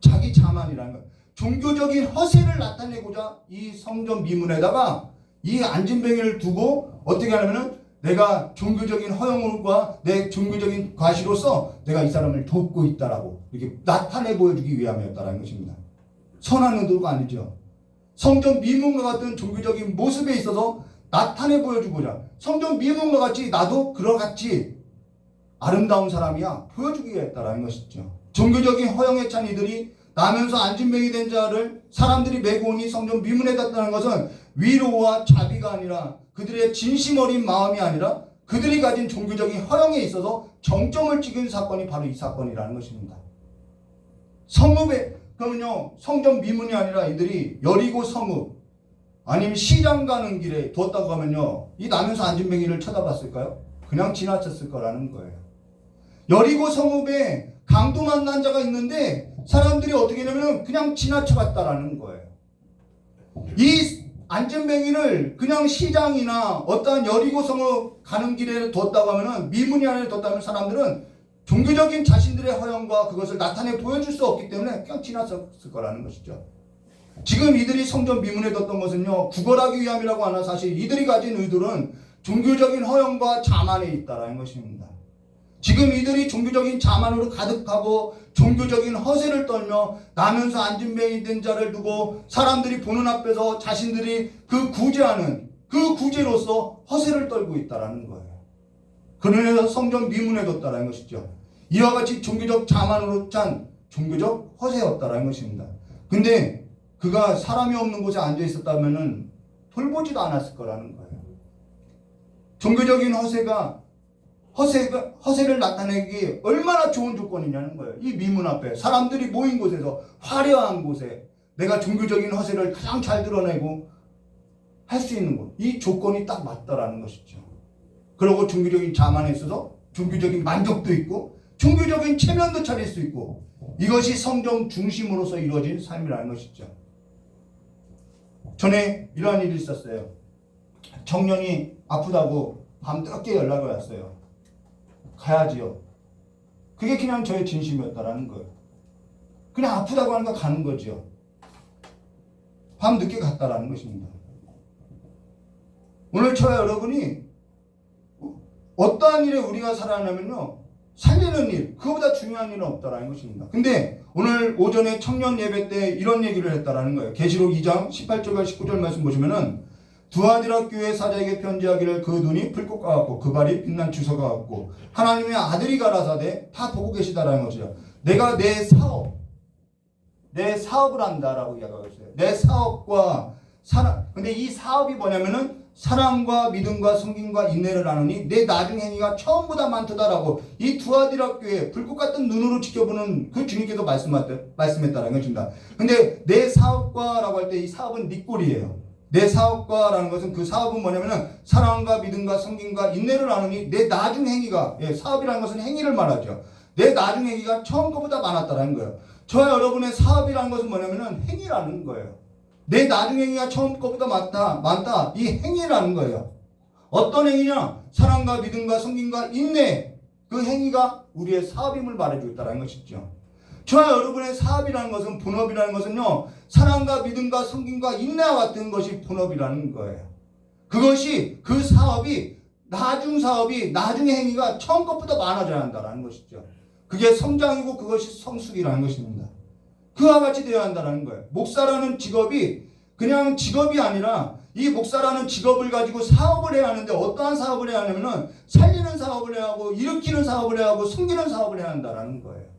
Speaker 2: 자기 자만이라는 거예요. 종교적인 허세를 나타내고자 이 성전 미문에다가 이 안진뱅이를 두고 어떻게 하냐면은 내가 종교적인 허영과 내 종교적인 과시로서 내가 이 사람을 돕고 있다라고 이렇게 나타내 보여주기 위함이었다라는 것입니다. 선한 의도가 아니죠. 성전 미문과 같은 종교적인 모습에 있어서 나타내 보여주고자, 성전 미문과 같이 나도 그러같이 아름다운 사람이야 보여주기 위했다라는 것이죠. 종교적인 허영에 찬 이들이 나면서 안진뱅이 된 자를 사람들이 메고 오니 성전 미문에 닿다는 것은 위로와 자비가 아니라, 그들의 진심 어린 마음이 아니라 그들이 가진 종교적인 허영에 있어서 정점을 찍은 사건이 바로 이 사건이라는 것입니다. 성읍에, 그러면요, 성전 미문이 아니라 이들이 여리고 성읍 아니면 시장 가는 길에 두었다고 하면요, 이 나면서 안진뱅이를 쳐다봤을까요? 그냥 지나쳤을 거라는 거예요. 여리고 성읍에 강도 만난 자가 있는데 사람들이 어떻게 하냐면 그냥 지나쳐갔다라는 거예요. 이 안진뱅이를 그냥 시장이나 어떠한 여리고 성읍 가는 길에 뒀다고 하면은, 미문이 안에 뒀다면 사람들은 종교적인 자신들의 허영과 그것을 나타내 보여줄 수 없기 때문에 그냥 지나쳤을 거라는 것이죠. 지금 이들이 성전 미문에 뒀던 것은요, 구걸하기 위함이라고 하나 사실 이들이 가진 의도는 종교적인 허영과 자만에 있다라는 것입니다. 지금 이들이 종교적인 자만으로 가득하고 종교적인 허세를 떨며 나면서 안진뱅이 된 자를 두고 사람들이 보는 앞에서 자신들이 그 구제하는 그 구제로서 허세를 떨고 있다라는 거예요. 그러면서 성전 미문에 뒀다라는 것이죠. 이와 같이 종교적 자만으로 찬 종교적 허세였다라는 것입니다. 근데 그가 사람이 없는 곳에 앉아 있었다면은 돌보지도 않았을 거라는 거예요. 종교적인 허세를 나타내기 얼마나 좋은 조건이냐는 거예요. 이 미문 앞에 사람들이 모인 곳에서, 화려한 곳에 내가 종교적인 허세를 가장 잘 드러내고 할 수 있는 곳, 이 조건이 딱 맞다라는 것이죠. 그리고 종교적인 자만에 있어서 종교적인 만족도 있고 종교적인 체면도 차릴 수 있고, 이것이 성전 중심으로서 이루어진 삶이라는 것이죠. 전에 이러한 일이 있었어요. 청년이 아프다고 밤늦게 연락을 왔어요. 가야지요. 그게 그냥 저의 진심이었다라는 거예요. 그냥 아프다고 하니까 가는 거죠. 밤늦게 갔다라는 것입니다. 오늘 저와 여러분이 어떠한 일에 우리가 살아나면요, 살리는 일, 그거보다 중요한 일은 없다라는 것입니다. 근데 오늘 오전에 청년 예배 때 이런 얘기를 했다라는 거예요. 계시록 2장 18절과 19절 말씀 보시면은, 두아디라 교회 사자에게 편지하기를 그 눈이 불꽃과 같고 그 발이 빛난 주석과 같고 하나님의 아들이 가라사대, 다 보고 계시다라는 거죠. 내가 내 사업을 한다라고 이야기하고 있어요. 내 사업과 사랑. 근데 이 사업이 뭐냐면은 사랑과 믿음과 섬김과 인내를 나누니 내 나중 행위가 처음보다 많다라고, 이 두아디라 교회 불꽃 같은 눈으로 지켜보는 그 주님께서 말씀했다라는 것입니다. 근데 내 사업과라고 할 때 이 사업은 네 꼴이에요. 내 사업과라는 것은, 그 사업은 뭐냐면은 사랑과 믿음과 섬김과 인내를 나누니 내 나중 행위가, 사업이라는 것은 행위를 말하죠. 내 나중 행위가 처음 것보다 많았다라는 거예요. 저와 여러분의 사업이라는 것은 뭐냐면은 행위라는 거예요. 내 나중 행위가 처음 것보다 많다. 이 행위라는 거예요. 어떤 행위냐? 사랑과 믿음과 섬김과 인내, 그 행위가 우리의 사업임을 말해주고 있다는 것이죠. 저와 여러분의 사업이라는 것은, 본업이라는 것은요, 사랑과 믿음과 섬김과 인내와 같은 것이 본업이라는 거예요. 그것이, 그 사업이, 나중 사업이, 나중의 행위가 처음 것보다 많아져야 한다는 것이죠. 그게 성장이고 그것이 성숙이라는 것입니다. 그와 같이 되어야 한다는 거예요. 목사라는 직업이 그냥 직업이 아니라 이 목사라는 직업을 가지고 사업을 해야 하는데, 어떠한 사업을 해야 하냐면은 살리는 사업을 해야 하고, 일으키는 사업을 해야 하고, 숨기는 사업을 해야 한다는 거예요.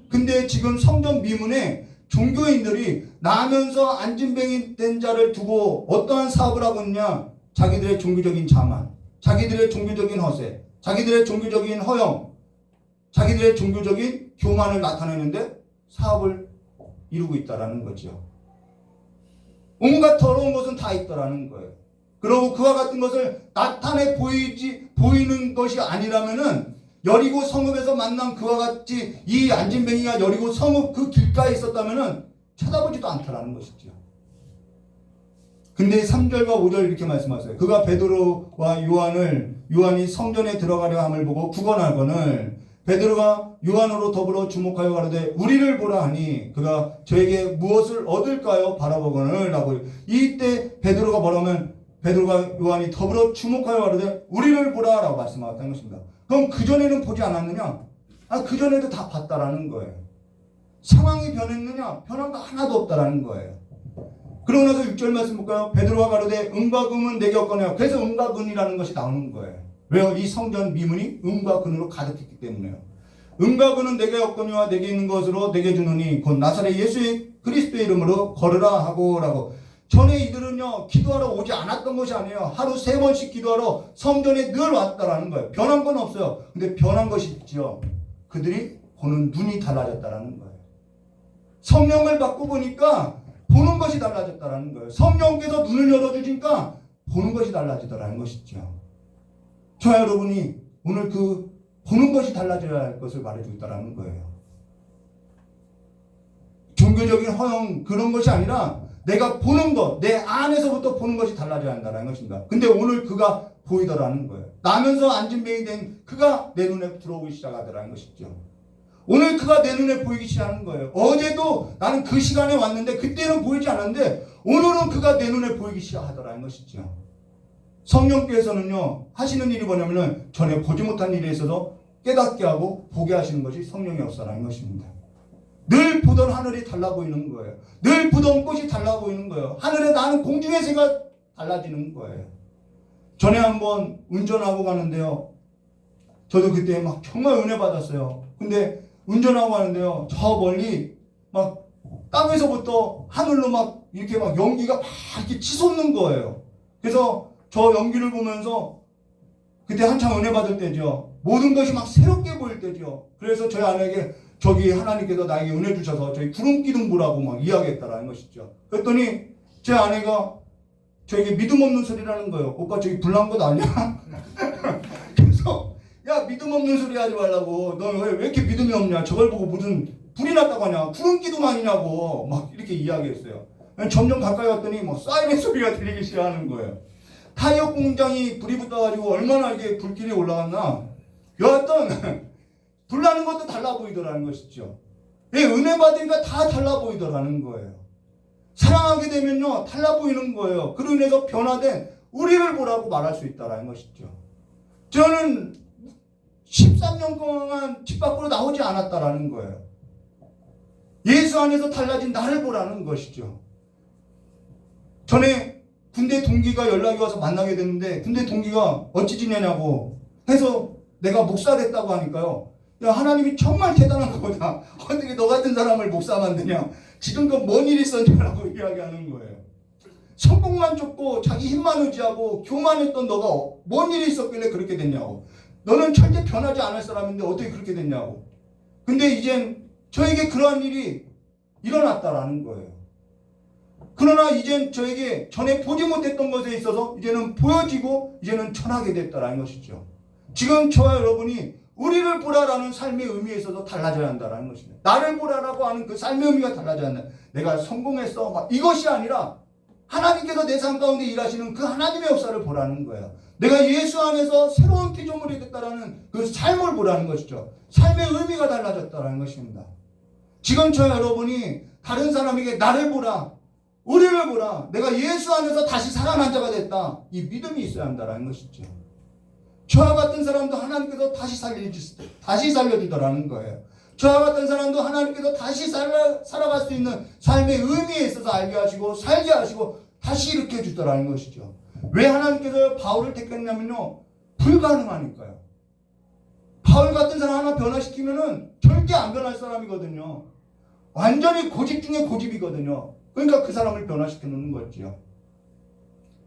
Speaker 2: 근데 지금 성전 미문에 종교인들이 나면서 안진뱅이 된 자를 두고 어떠한 사업을 하고 있냐? 자기들의 종교적인 자만, 자기들의 종교적인 허세, 자기들의 종교적인 허영, 자기들의 종교적인 교만을 나타내는데 사업을 이루고 있다라는 거죠. 온갖 더러운 것은 다 있더라는 거예요. 그리고 그와 같은 것을 나타내 보이는 것이 아니라면은, 여리고 성읍에서 만난 그와 같이 이 안진뱅이가 여리고 성읍 그 길가에 있었다면은 쳐다보지도 않더라는 것이죠. 근데 3절과 5절 이렇게 말씀하세요. 그가 베드로와 요한이 성전에 들어가려 함을 보고 구건하거늘 베드로가 요한으로 더불어 주목하여 가로되 우리를 보라 하니 그가 저에게 무엇을 얻을까요? 바라보거늘 라고. 이때 베드로가 뭐라면, 베드로가 요한이 더불어 주목하여 가로되 우리를 보라 라고 말씀하셨다는 것입니다. 그럼 그전에는 보지 않았느냐? 그전에도 다 봤다라는 거예요. 상황이 변했느냐? 변한 거 하나도 없다라는 거예요. 그러고 나서 6절 말씀 볼까요? 베드로가 가로되 은과 금은 내게 없거니와. 그래서 은과 금이라는 것이 나오는 거예요. 왜요? 이 성전 미문이 은과 금으로 가득했기 때문에요. 은과 금은 내게 없거니와 내게 있는 것으로 내게 주느니 곧 나사렛 예수의 그리스도의 이름으로 걸으라 하고 라고. 전에 이들은요, 기도하러 오지 않았던 것이 아니에요. 하루 3번씩 기도하러 성전에 늘 왔다라는 거예요. 변한 건 없어요. 근데 변한 것이 있죠. 그들이 보는 눈이 달라졌다라는 거예요. 성령을 받고 보니까 보는 것이 달라졌다라는 거예요. 성령께서 눈을 열어주니까 보는 것이 달라지더라는 것이죠. 저와 여러분이 오늘 그 보는 것이 달라져야 할 것을 말해주고 있다라는 거예요. 종교적인 허영 그런 것이 아니라 내가 보는 것, 내 안에서부터 보는 것이 달라져야 한다는 것입니다. 근데 오늘 그가 보이더라는 거예요. 나면서 안진뱅이 된 그가 내 눈에 들어오기 시작하더라는 것이죠. 오늘 그가 내 눈에 보이기 시작하는 거예요. 어제도 나는 그 시간에 왔는데 그때는 보이지 않았는데 오늘은 그가 내 눈에 보이기 시작하더라는 것이죠. 성령께서는요, 하시는 일이 뭐냐면은 전에 보지 못한 일에 있어서 깨닫게 하고 보게 하시는 것이 성령의 역사라는 것입니다. 늘 보던 하늘이 달라 보이는 거예요. 늘 보던 꽃이 달라 보이는 거예요. 하늘에 나는 공중의 새가 달라지는 거예요. 전에 한번 운전하고 가는데요, 저도 그때 막 정말 은혜 받았어요. 근데 운전하고 가는데요, 저 멀리 막 땅에서부터 하늘로 막 이렇게 막 연기가 막 이렇게 치솟는 거예요. 그래서 저 연기를 보면서 그때 한참 은혜 받을 때죠. 모든 것이 막 새롭게 보일 때죠. 그래서 저희 아내에게 저기 하나님께서 나에게 은혜 주셔서 저희 구름 기둥 보라고 막 이야기했다라는 것이죠. 그랬더니 제 아내가 저에게 믿음 없는 소리라는 거예요. 오빠 저기 불난 것 아니야? 그래서 야, 믿음 없는 소리 하지 말라고. 너 왜 이렇게 믿음이 없냐? 저걸 보고 무슨 불이 났다고 하냐? 구름 기둥 아니냐고 막 이렇게 이야기했어요. 점점 가까이 왔더니 뭐 사이렌 소리가 들리기 시작하는 거예요. 타이어 공장이 불이 붙어가지고 얼마나 이게 불길이 올라갔나. 여하튼 불나는 것도 달라 보이더라는 것이죠. 은혜 받으니까 다 달라 보이더라는 거예요. 사랑하게 되면요, 달라 보이는 거예요. 그로 인해서 변화된 우리를 보라고 말할 수 있다는 것이죠. 저는 13년 동안 집 밖으로 나오지 않았다라는 거예요. 예수 안에서 달라진 나를 보라는 것이죠. 전에 군대 동기가 연락이 와서 만나게 됐는데, 군대 동기가 어찌 지내냐고 해서 내가 목사 됐다고 하니까요, 야, 하나님이 정말 대단한 거다. 어떻게 너 같은 사람을 목사 만드냐. 지금껏 뭔 일이 있었냐라고 이야기하는 거예요. 성공만 쫓고 자기 힘만 의지하고 교만했던 너가 뭔 일이 있었길래 그렇게 됐냐고. 너는 절대 변하지 않을 사람인데 어떻게 그렇게 됐냐고. 근데 이젠 저에게 그러한 일이 일어났다라는 거예요. 그러나 이젠 저에게 전에 보지 못했던 것에 있어서 이제는 보여지고 이제는 전하게 됐다라는 것이죠. 지금 저와 여러분이 우리를 보라라는 삶의 의미에 있어서 달라져야 한다는 것입니다. 나를 보라라고 하는 그 삶의 의미가 달라져야 한다. 내가 성공했어 막 이것이 아니라 하나님께서 내 삶 가운데 일하시는 그 하나님의 역사를 보라는 거예요. 내가 예수 안에서 새로운 피조물이 됐다라는 그 삶을 보라는 것이죠. 삶의 의미가 달라졌다라는 것입니다. 지금 저 여러분이 다른 사람에게 나를 보라, 우리를 보라, 내가 예수 안에서 다시 살아난 자가 됐다, 이 믿음이 있어야 한다라는 것이죠. 저와 같은 사람도 하나님께서 다시 살려주더라는 거예요. 저와 같은 사람도 하나님께서 다시 살아갈 수 있는 삶의 의미에 있어서 알게 하시고 살게 하시고 다시 일으켜 주더라는 것이죠. 왜 하나님께서 바울을 택했냐면요, 불가능하니까요. 바울 같은 사람 하나 변화시키면은 절대 안 변할 사람이거든요. 완전히 고집 중에 고집이거든요. 그러니까 그 사람을 변화시켜 놓는 거죠.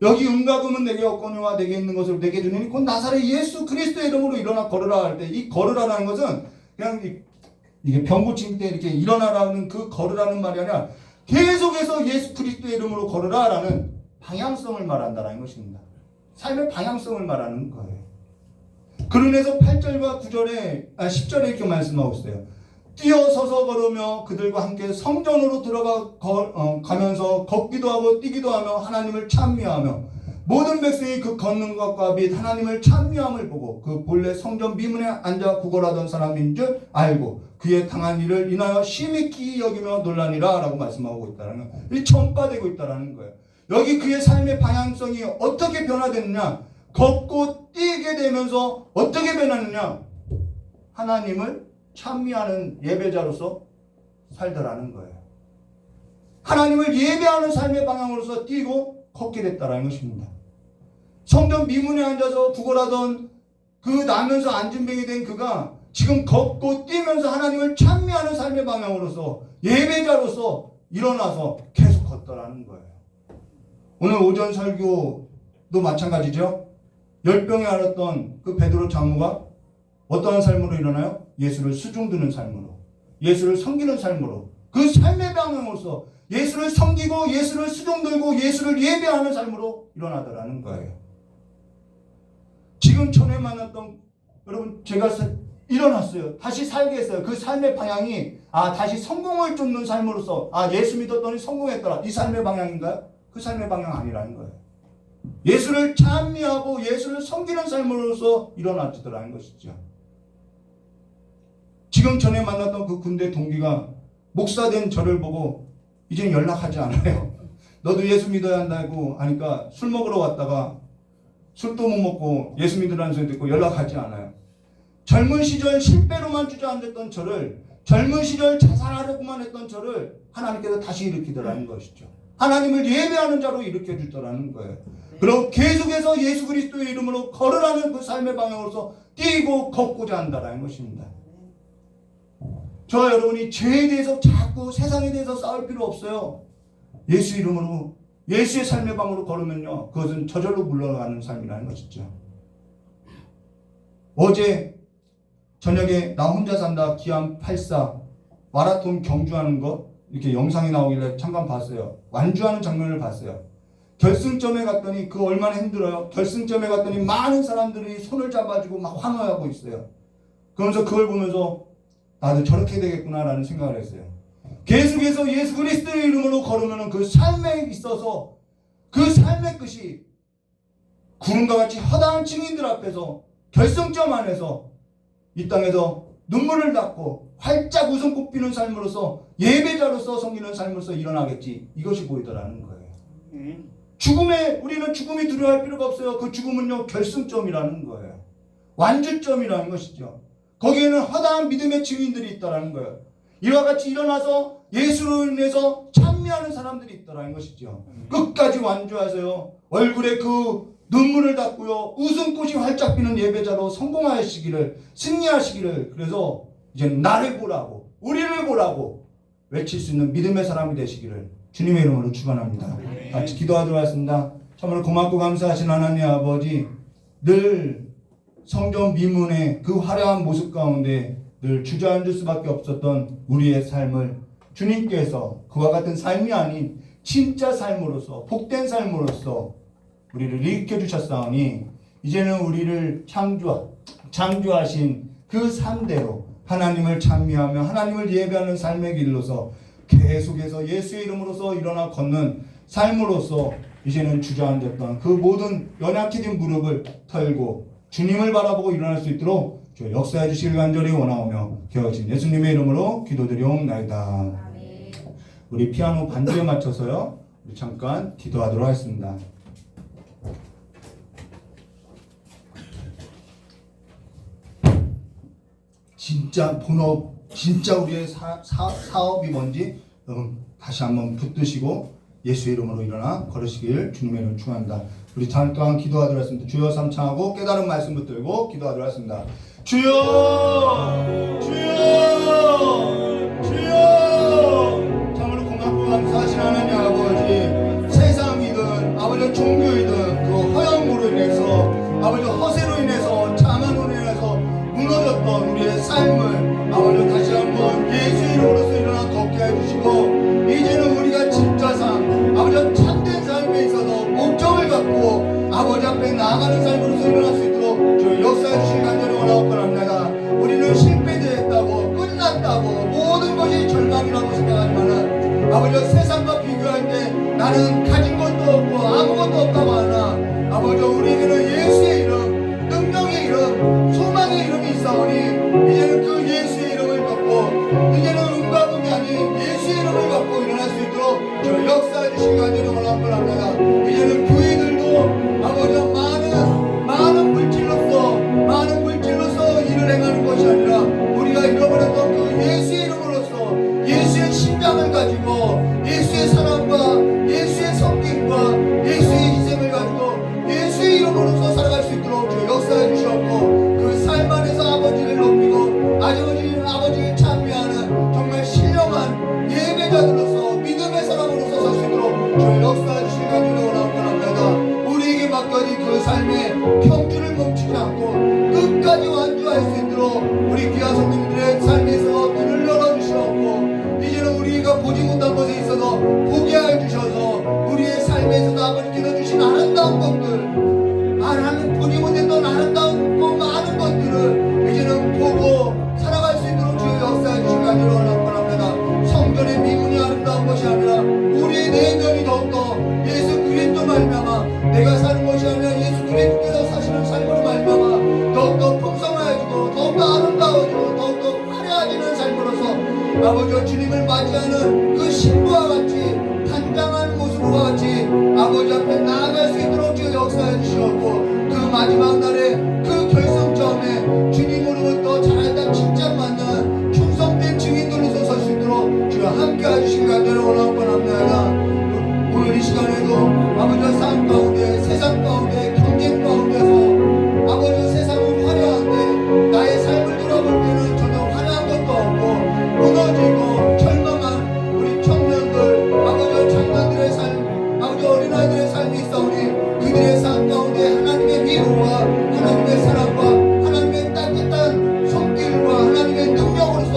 Speaker 2: 여기 은과 금은 내게 없거니와 내게 있는 것을 내게 주니 곧 나사렛 예수 그리스도의 이름으로 일어나 걸으라 할 때, 이 걸으라는 것은 그냥 이게 병 고칠 때 이렇게 일어나라는 그 걸으라는 말이 아니라 계속해서 예수 그리스도의 이름으로 걸으라라는 방향성을 말한다는 것입니다. 삶의 방향성을 말하는 거예요. 그러면서 8절과 10절에 이렇게 말씀하고 있어요. 뛰어서서 걸으며 그들과 함께 성전으로 가면서 걷기도 하고 뛰기도 하며 하나님을 찬미하며 모든 백성이 그 걷는 것과 및 하나님을 찬미함을 보고 그 본래 성전 미문에 앉아 구걸하던 사람인 줄 알고 그의 당한 일을 인하여 심히 기이 여기며 놀라니라 라고 말씀하고 있다는 거예요. 이 전파되고 있다는 거예요. 여기 그의 삶의 방향성이 어떻게 변화됐느냐, 걷고 뛰게 되면서 어떻게 변하느냐, 하나님을 찬미하는 예배자로서 살더라는 거예요. 하나님을 예배하는 삶의 방향으로서 뛰고 걷게 됐다는 것입니다. 성전 미문에 앉아서 구걸하던 그 나면서 안진뱅이 된 그가 지금 걷고 뛰면서 하나님을 찬미하는 삶의 방향으로서 예배자로서 일어나서 계속 걷더라는 거예요. 오늘 오전 설교도 마찬가지죠. 열병에 앓았던 그 베드로 장로가 어떠한 삶으로 일어나요? 예수를 수중드는 삶으로, 예수를 섬기는 삶으로, 그 삶의 방향으로서 예수를 섬기고 예수를 수중들고 예수를 예배하는 삶으로 일어나더라는 거예요. 지금 전에 만났던 여러분, 제가 일어났어요. 다시 살게 했어요. 그 삶의 방향이 다시 성공을 쫓는 삶으로서 예수 믿었더니 성공했더라, 이 삶의 방향인가요? 그 삶의 방향 아니라는 거예요. 예수를 찬미하고 예수를 섬기는 삶으로서 일어나지더라는 것이죠. 지금 전에 만났던 그 군대 동기가 목사된 저를 보고 이제는 연락하지 않아요. 너도 예수 믿어야 한다고 하니까 술 먹으러 왔다가 술도 못 먹고 예수 믿으라는 소리 듣고 연락하지 않아요. 젊은 시절 실패로만 주저앉았던 저를, 젊은 시절 자살하려고만 했던 저를 하나님께서 다시 일으키더라는 것이죠. 하나님을 예배하는 자로 일으켜 주더라는 거예요. 그럼 계속해서 예수 그리스도의 이름으로 걸으라는 그 삶의 방향으로서 뛰고 걷고자 한다는 것입니다. 저와 여러분이 죄에 대해서 자꾸 세상에 대해서 싸울 필요 없어요. 예수 이름으로, 예수의 삶의 방으로 걸으면요, 그것은 저절로 물러가는 삶이라는 것이죠. 어제 저녁에 나 혼자 산다 기안 84 마라톤 경주하는 것 이렇게 영상이 나오길래 잠깐 봤어요. 완주하는 장면을 봤어요. 결승점에 갔더니 그 얼마나 힘들어요. 결승점에 갔더니 많은 사람들이 손을 잡아주고 막 환호하고 있어요. 그러면서 그걸 보면서 나도 저렇게 되겠구나라는 생각을 했어요. 계속해서 예수 그리스도의 이름으로 걸으면 그 삶에 있어서 그 삶의 끝이 구름과 같이 허다한 증인들 앞에서 결승점 안에서 이 땅에서 눈물을 닦고 활짝 웃음 꽃피는 삶으로서 예배자로서 섬기는 삶으로서 일어나겠지, 이것이 보이더라는 거예요. 우리는 죽음이 두려워할 필요가 없어요. 그 죽음은요, 결승점이라는 거예요. 완주점이라는 것이죠. 거기에는 허다한 믿음의 증인들이 있다라는 거예요. 이와 같이 일어나서 예수로 인해서 찬미하는 사람들이 있다라는 것이죠. 끝까지 완주하세요. 얼굴에 그 눈물을 닦고요, 웃음꽃이 활짝 피는 예배자로 성공하시기를, 승리하시기를, 그래서 이제 나를 보라고, 우리를 보라고 외칠 수 있는 믿음의 사람이 되시기를 주님의 이름으로 축원합니다. 같이 기도하도록 하겠습니다. 참으로 고맙고 감사하신 하나님 아버지, 늘 성전 미문의 그 화려한 모습 가운데 늘 주저앉을 수밖에 없었던 우리의 삶을 주님께서 그와 같은 삶이 아닌 진짜 삶으로서, 복된 삶으로서 우리를 일으켜 주셨사오니 이제는 우리를 창조하신 그 삶대로 하나님을 찬미하며 하나님을 예배하는 삶의 길로서 계속해서 예수의 이름으로서 일어나 걷는 삶으로서 이제는 주저앉았던 그 모든 연약해진 무릎을 털고 주님을 바라보고 일어날 수 있도록 주 역사해 주시길 간절히 원하오며 기어진 예수님의 이름으로 기도드리옵나이다. 우리 피아노 반주에 맞춰서요, 우리 잠깐 기도하도록 하겠습니다. 진짜 본업, 진짜 우리의 사업이 뭔지 다시 한번 붙드시고 예수의 이름으로 일어나 걸으시길 주님의 이름으로 축원합니다. 우리 잠깐 기도하도록 하겠습니다. 주여 삼창하고 깨달은 말씀 붙들고 기도하도록 하겠습니다. 주여, 주여, 주여. 참으로 고맙고 감사하신 하나님 아버지, 세상이든 아버지 종교이든 그 허영으로 인해서 아버지 허세로 인해서 자만으로 인해서 무너졌던 우리의 삶을 아버지 다시 한번 예수의 이름으로서 일어나 걷게 해주시고, 이제는 우리가 진짜상 아버지 참된 삶에 있어서 목적을 갖고 아버지 앞에 나아가는 삶으로서 일어날 수 있도록 저 역사해 주실 간절히 원하옵고 합니다. 우리는 실패되었다고 끝났다고 모든 것이 절망이라고 생각하지만은 아버지 세상과 비교할 때 나는 가진 것도 없고 아무것도 없다고 하나, 아버지 우리에게는 예수의 이름, 능력의 이름, 소망의 이름이 있사오니 이제는 그 예수의 이름을 갖고, 이제는 음과 음이 아닌 예수의 이름을 갖고 일어날 수 있도록 저 역사해 주시기 간절히 원하옵고 합니다. 이제는 교회들도 아버지 많은 물질로서 일을 행하는 것이 아니라 우리가 잃어버렸던 그 예수의 이름으로서 예수의 심장을 가지고 예수의 사랑과 예수의 섬김과 예수의 희생을 가지고 예수의 이름으로서 살아갈 수 있도록 저 역사해 주시옵고, 그 삶 안에서 아버지를 높이고 아버지를 찬미하는 정말 신령한 예배자들로서 믿음의 사람으로서 살 수 있도록 저 역사해 주시기 간절히 원하옵고 합니다. 우리에게 맡겨진 그 삶의 평주를 멈추지 않고 끝까지 완주할 수 있도록 우리 귀한 성도님들의 삶에서 눈을 열어주시옵고, 이제는 우리가 보지 못한 것에 있어서 보게 해주셔서 우리의 삶에서도 아버지께서 주신 아름다운 것들, 보지 못했던 아름다운 그 많은 것들을 이제는 보고 살아갈 수 있도록 주의 역사해 주시기 간절히 원합니다. 성전의 미문이 아름다운 것이 아니라 우리의 내면이 더욱더 예수 그리스도 말미암아 내가 사는 것이 아니라 예수 그리스도께서 사시는 삶으로 말미암아 더욱더 풍성해지고 더욱더 아름다워지고 더욱더 화려해지는 삶으로서 아버지와 주님을 맞이하는 그 신부와 같이 단장한 모습과 같이 아버지 앞에 나아갈 수 있도록 주의 역사해 주시옵고, 그 마지막 날에 그 결승점에 주님으로부터 잘했다 칭찬받는 충성된 증인들로서 설 수 있도록 주여 함께 해주시기 간절히 원하옵고 합니다. 오늘 이 시간에도 아버지와 삶 가운데 세상 가운데 경쟁 가운데서 아버지 세상은 화려한데 나의 삶을 돌아볼 때는 전혀 화려한 것도 없고 무너지고 절망한 우리 청년들, 아버지와 청년들의 삶, 아버지 어린아이들의 삶이 있사오니 그들의 삶 가운데 하나님의 위로와 하나님의 사랑과 하나님의 따뜻한 손길과 하나님의 능력으로서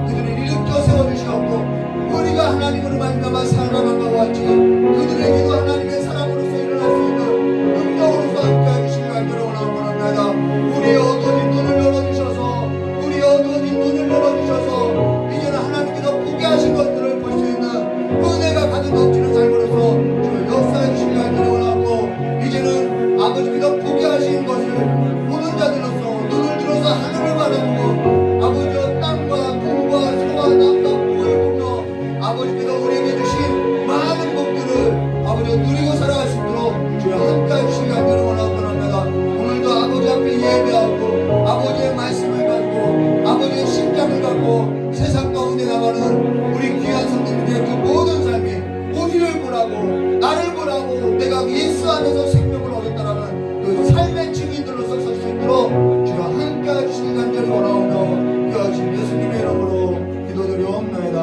Speaker 2: 그들을 일으켜 세워주시옵고, 우리가 하나님으로 말미암아 살아가는 것과 같이 그들에게도 하나님의 사랑으로서 일어날 수 있는 능력으로서 함께해 주시기 간절히 원하옵고 합니다. 우리의 어두워진 눈을 열어주셔서 이제는 하나님께서 보게 하신 것들을 볼 수 있는 은혜가 가득 넘치는 삶으로서 주의 역사해 주시기 간절히 원하고, 이제는 아버지께서 보게 하신 것을 보는 자들로서 눈을 들어서 하늘을 바라보고 아버지와 땅과 풍과 소와 남과 복을 보며 아버지께서 우리에게 주신 많은 복들을 아버지가 누리고 살아갈 수 있도록 주여 함께해 주시기 간절히 원하옵고 합니다. 오늘도 아버지 앞에 예배하고 아버지의 말씀을 갖고 아버지의 심장을 갖고 세상 가운데 나가는 우리 귀한 성도님들의 그 모든 삶이 우리를 보라고 나를 보라고 내가 예수 안에서 생명을 얻었다라는 그 삶의 증인들로서 설 수 있도록 주여 함께해 주시기 간절히 원하오며 여신 예수님의 이름으로 기도드리옵나이다.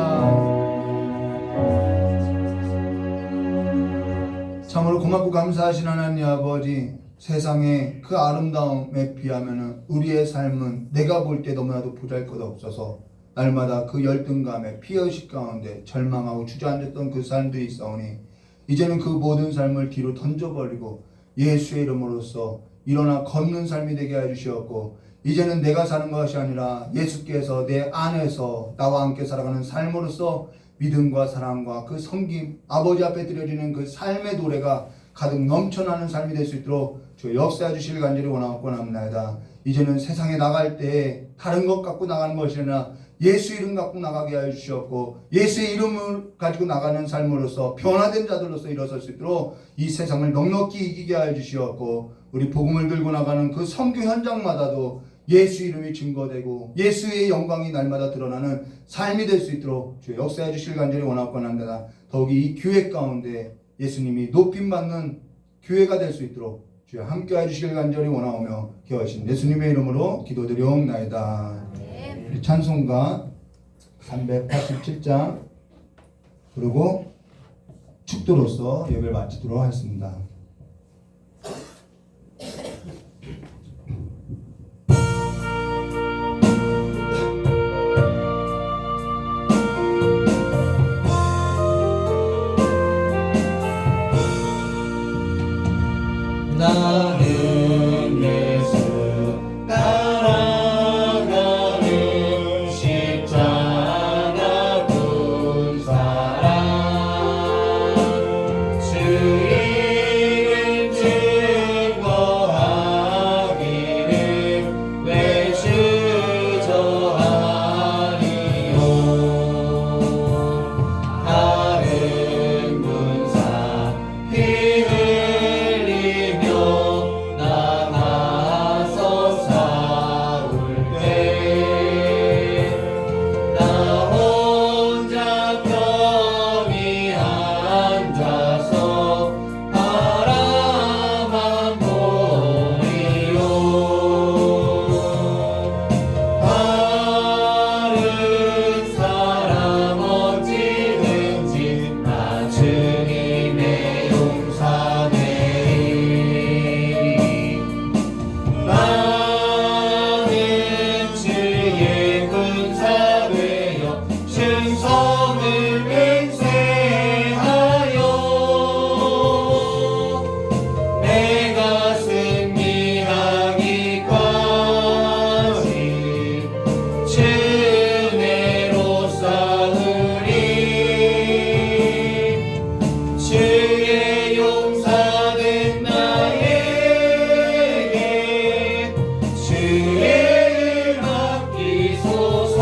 Speaker 2: 참으로 고맙고 감사하신 하나님 아버지, 세상의 그 아름다움에 비하면 우리의 삶은 내가 볼 때 너무나도 보잘것없어서 날마다 그 열등감에 피의식 가운데 절망하고 주저앉았던 그 삶들이 있사오니 이제는 그 모든 삶을 뒤로 던져버리고 예수의 이름으로써 일어나 걷는 삶이 되게 해주시었고, 이제는 내가 사는 것이 아니라 예수께서 내 안에서 나와 함께 살아가는 삶으로서 믿음과 사랑과 그 섬김, 아버지 앞에 드려지는 그 삶의 노래가 가득 넘쳐나는 삶이 될 수 있도록 주 역사해 주실 간절히 원하옵나이다. 이제는 세상에 나갈 때 다른 것 갖고 나가는 것이 아니라 예수 이름 갖고 나가게 하여 주시옵고 예수의 이름을 가지고 나가는 삶으로서 변화된 자들로서 일어설 수 있도록 이 세상을 넉넉히 이기게 하여 주시옵고 우리 복음을 들고 나가는 그 선교 현장마다도 예수 이름이 증거되고 예수의 영광이 날마다 드러나는 삶이 될 수 있도록 주 역사해 주실 간절히 원하옵나이다. 더욱이 이 교회 가운데 예수님이 높임받는 교회가 될 수 있도록 주여 함께해 주실 간절히 원하오며 기도하신 예수님의 이름으로 기도드리옵나이다. 우리 찬송가 387장 그리고 축도로서 예배를 마치도록 하겠습니다.
Speaker 1: 나는 예수 따라가는 십자가 군 사람 주 이름 증거하기를 외주저하리요 다른 군사 피 흘리며 나가서 싸울 때 나 혼자 편히 앉아서 바라만 보리요 다른 사람 어찌든지 나 주님의 용사되리 나는 주의 군사 되어 충성을 맹세하여 내가 승리하기까지 주 은혜로 싸우리 주의 용사된 나에게 주의 일 맡기소서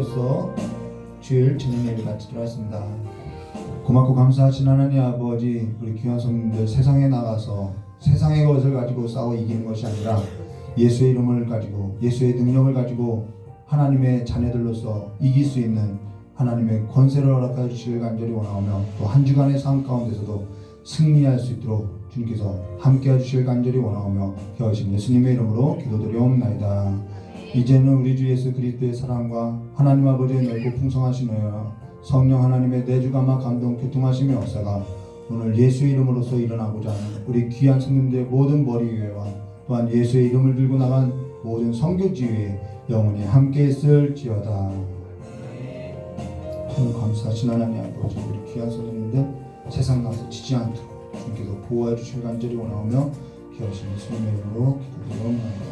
Speaker 2: 성도로서 주일 저녁 예배 같이 들어왔습니다. 고맙고 감사하신 하나님 아버지, 우리 귀한 성도들 세상에 나가서 세상의 것을 가지고 싸워 이기는 것이 아니라 예수의 이름을 가지고 예수의 능력을 가지고 하나님의 자녀들로서 이길 수 있는 하나님의 권세를 허락해 주시길 간절히 원하오며, 또 한 주간의 삶 가운데서도 승리할 수 있도록 주님께서 함께 해주실 간절히 원하오며, 기어하신 예수님의 이름으로 기도드리옵나이다. 이제는 우리 주 예수 그리스도의 사랑과 하나님 아버지의 넓고 풍성하신 은혜와 성령 하나님의 내주감화 감동 교통하심의 역사가 오늘 예수의 이름으로서 일어나고자 하는 우리 귀한 성도들의 모든 머리 위에와 또한 예수의 이름을 들고 나간 모든 선교지 위에 영원히 함께 있을지어다. 오늘 감사하신 하나님 아버지, 우리 귀한 성도님들 세상 나서 지지 않도록 주님께서 보호해 주실 간절히 원하오며, 기어하신 예수님의 이름으로 기도드리옵나이다.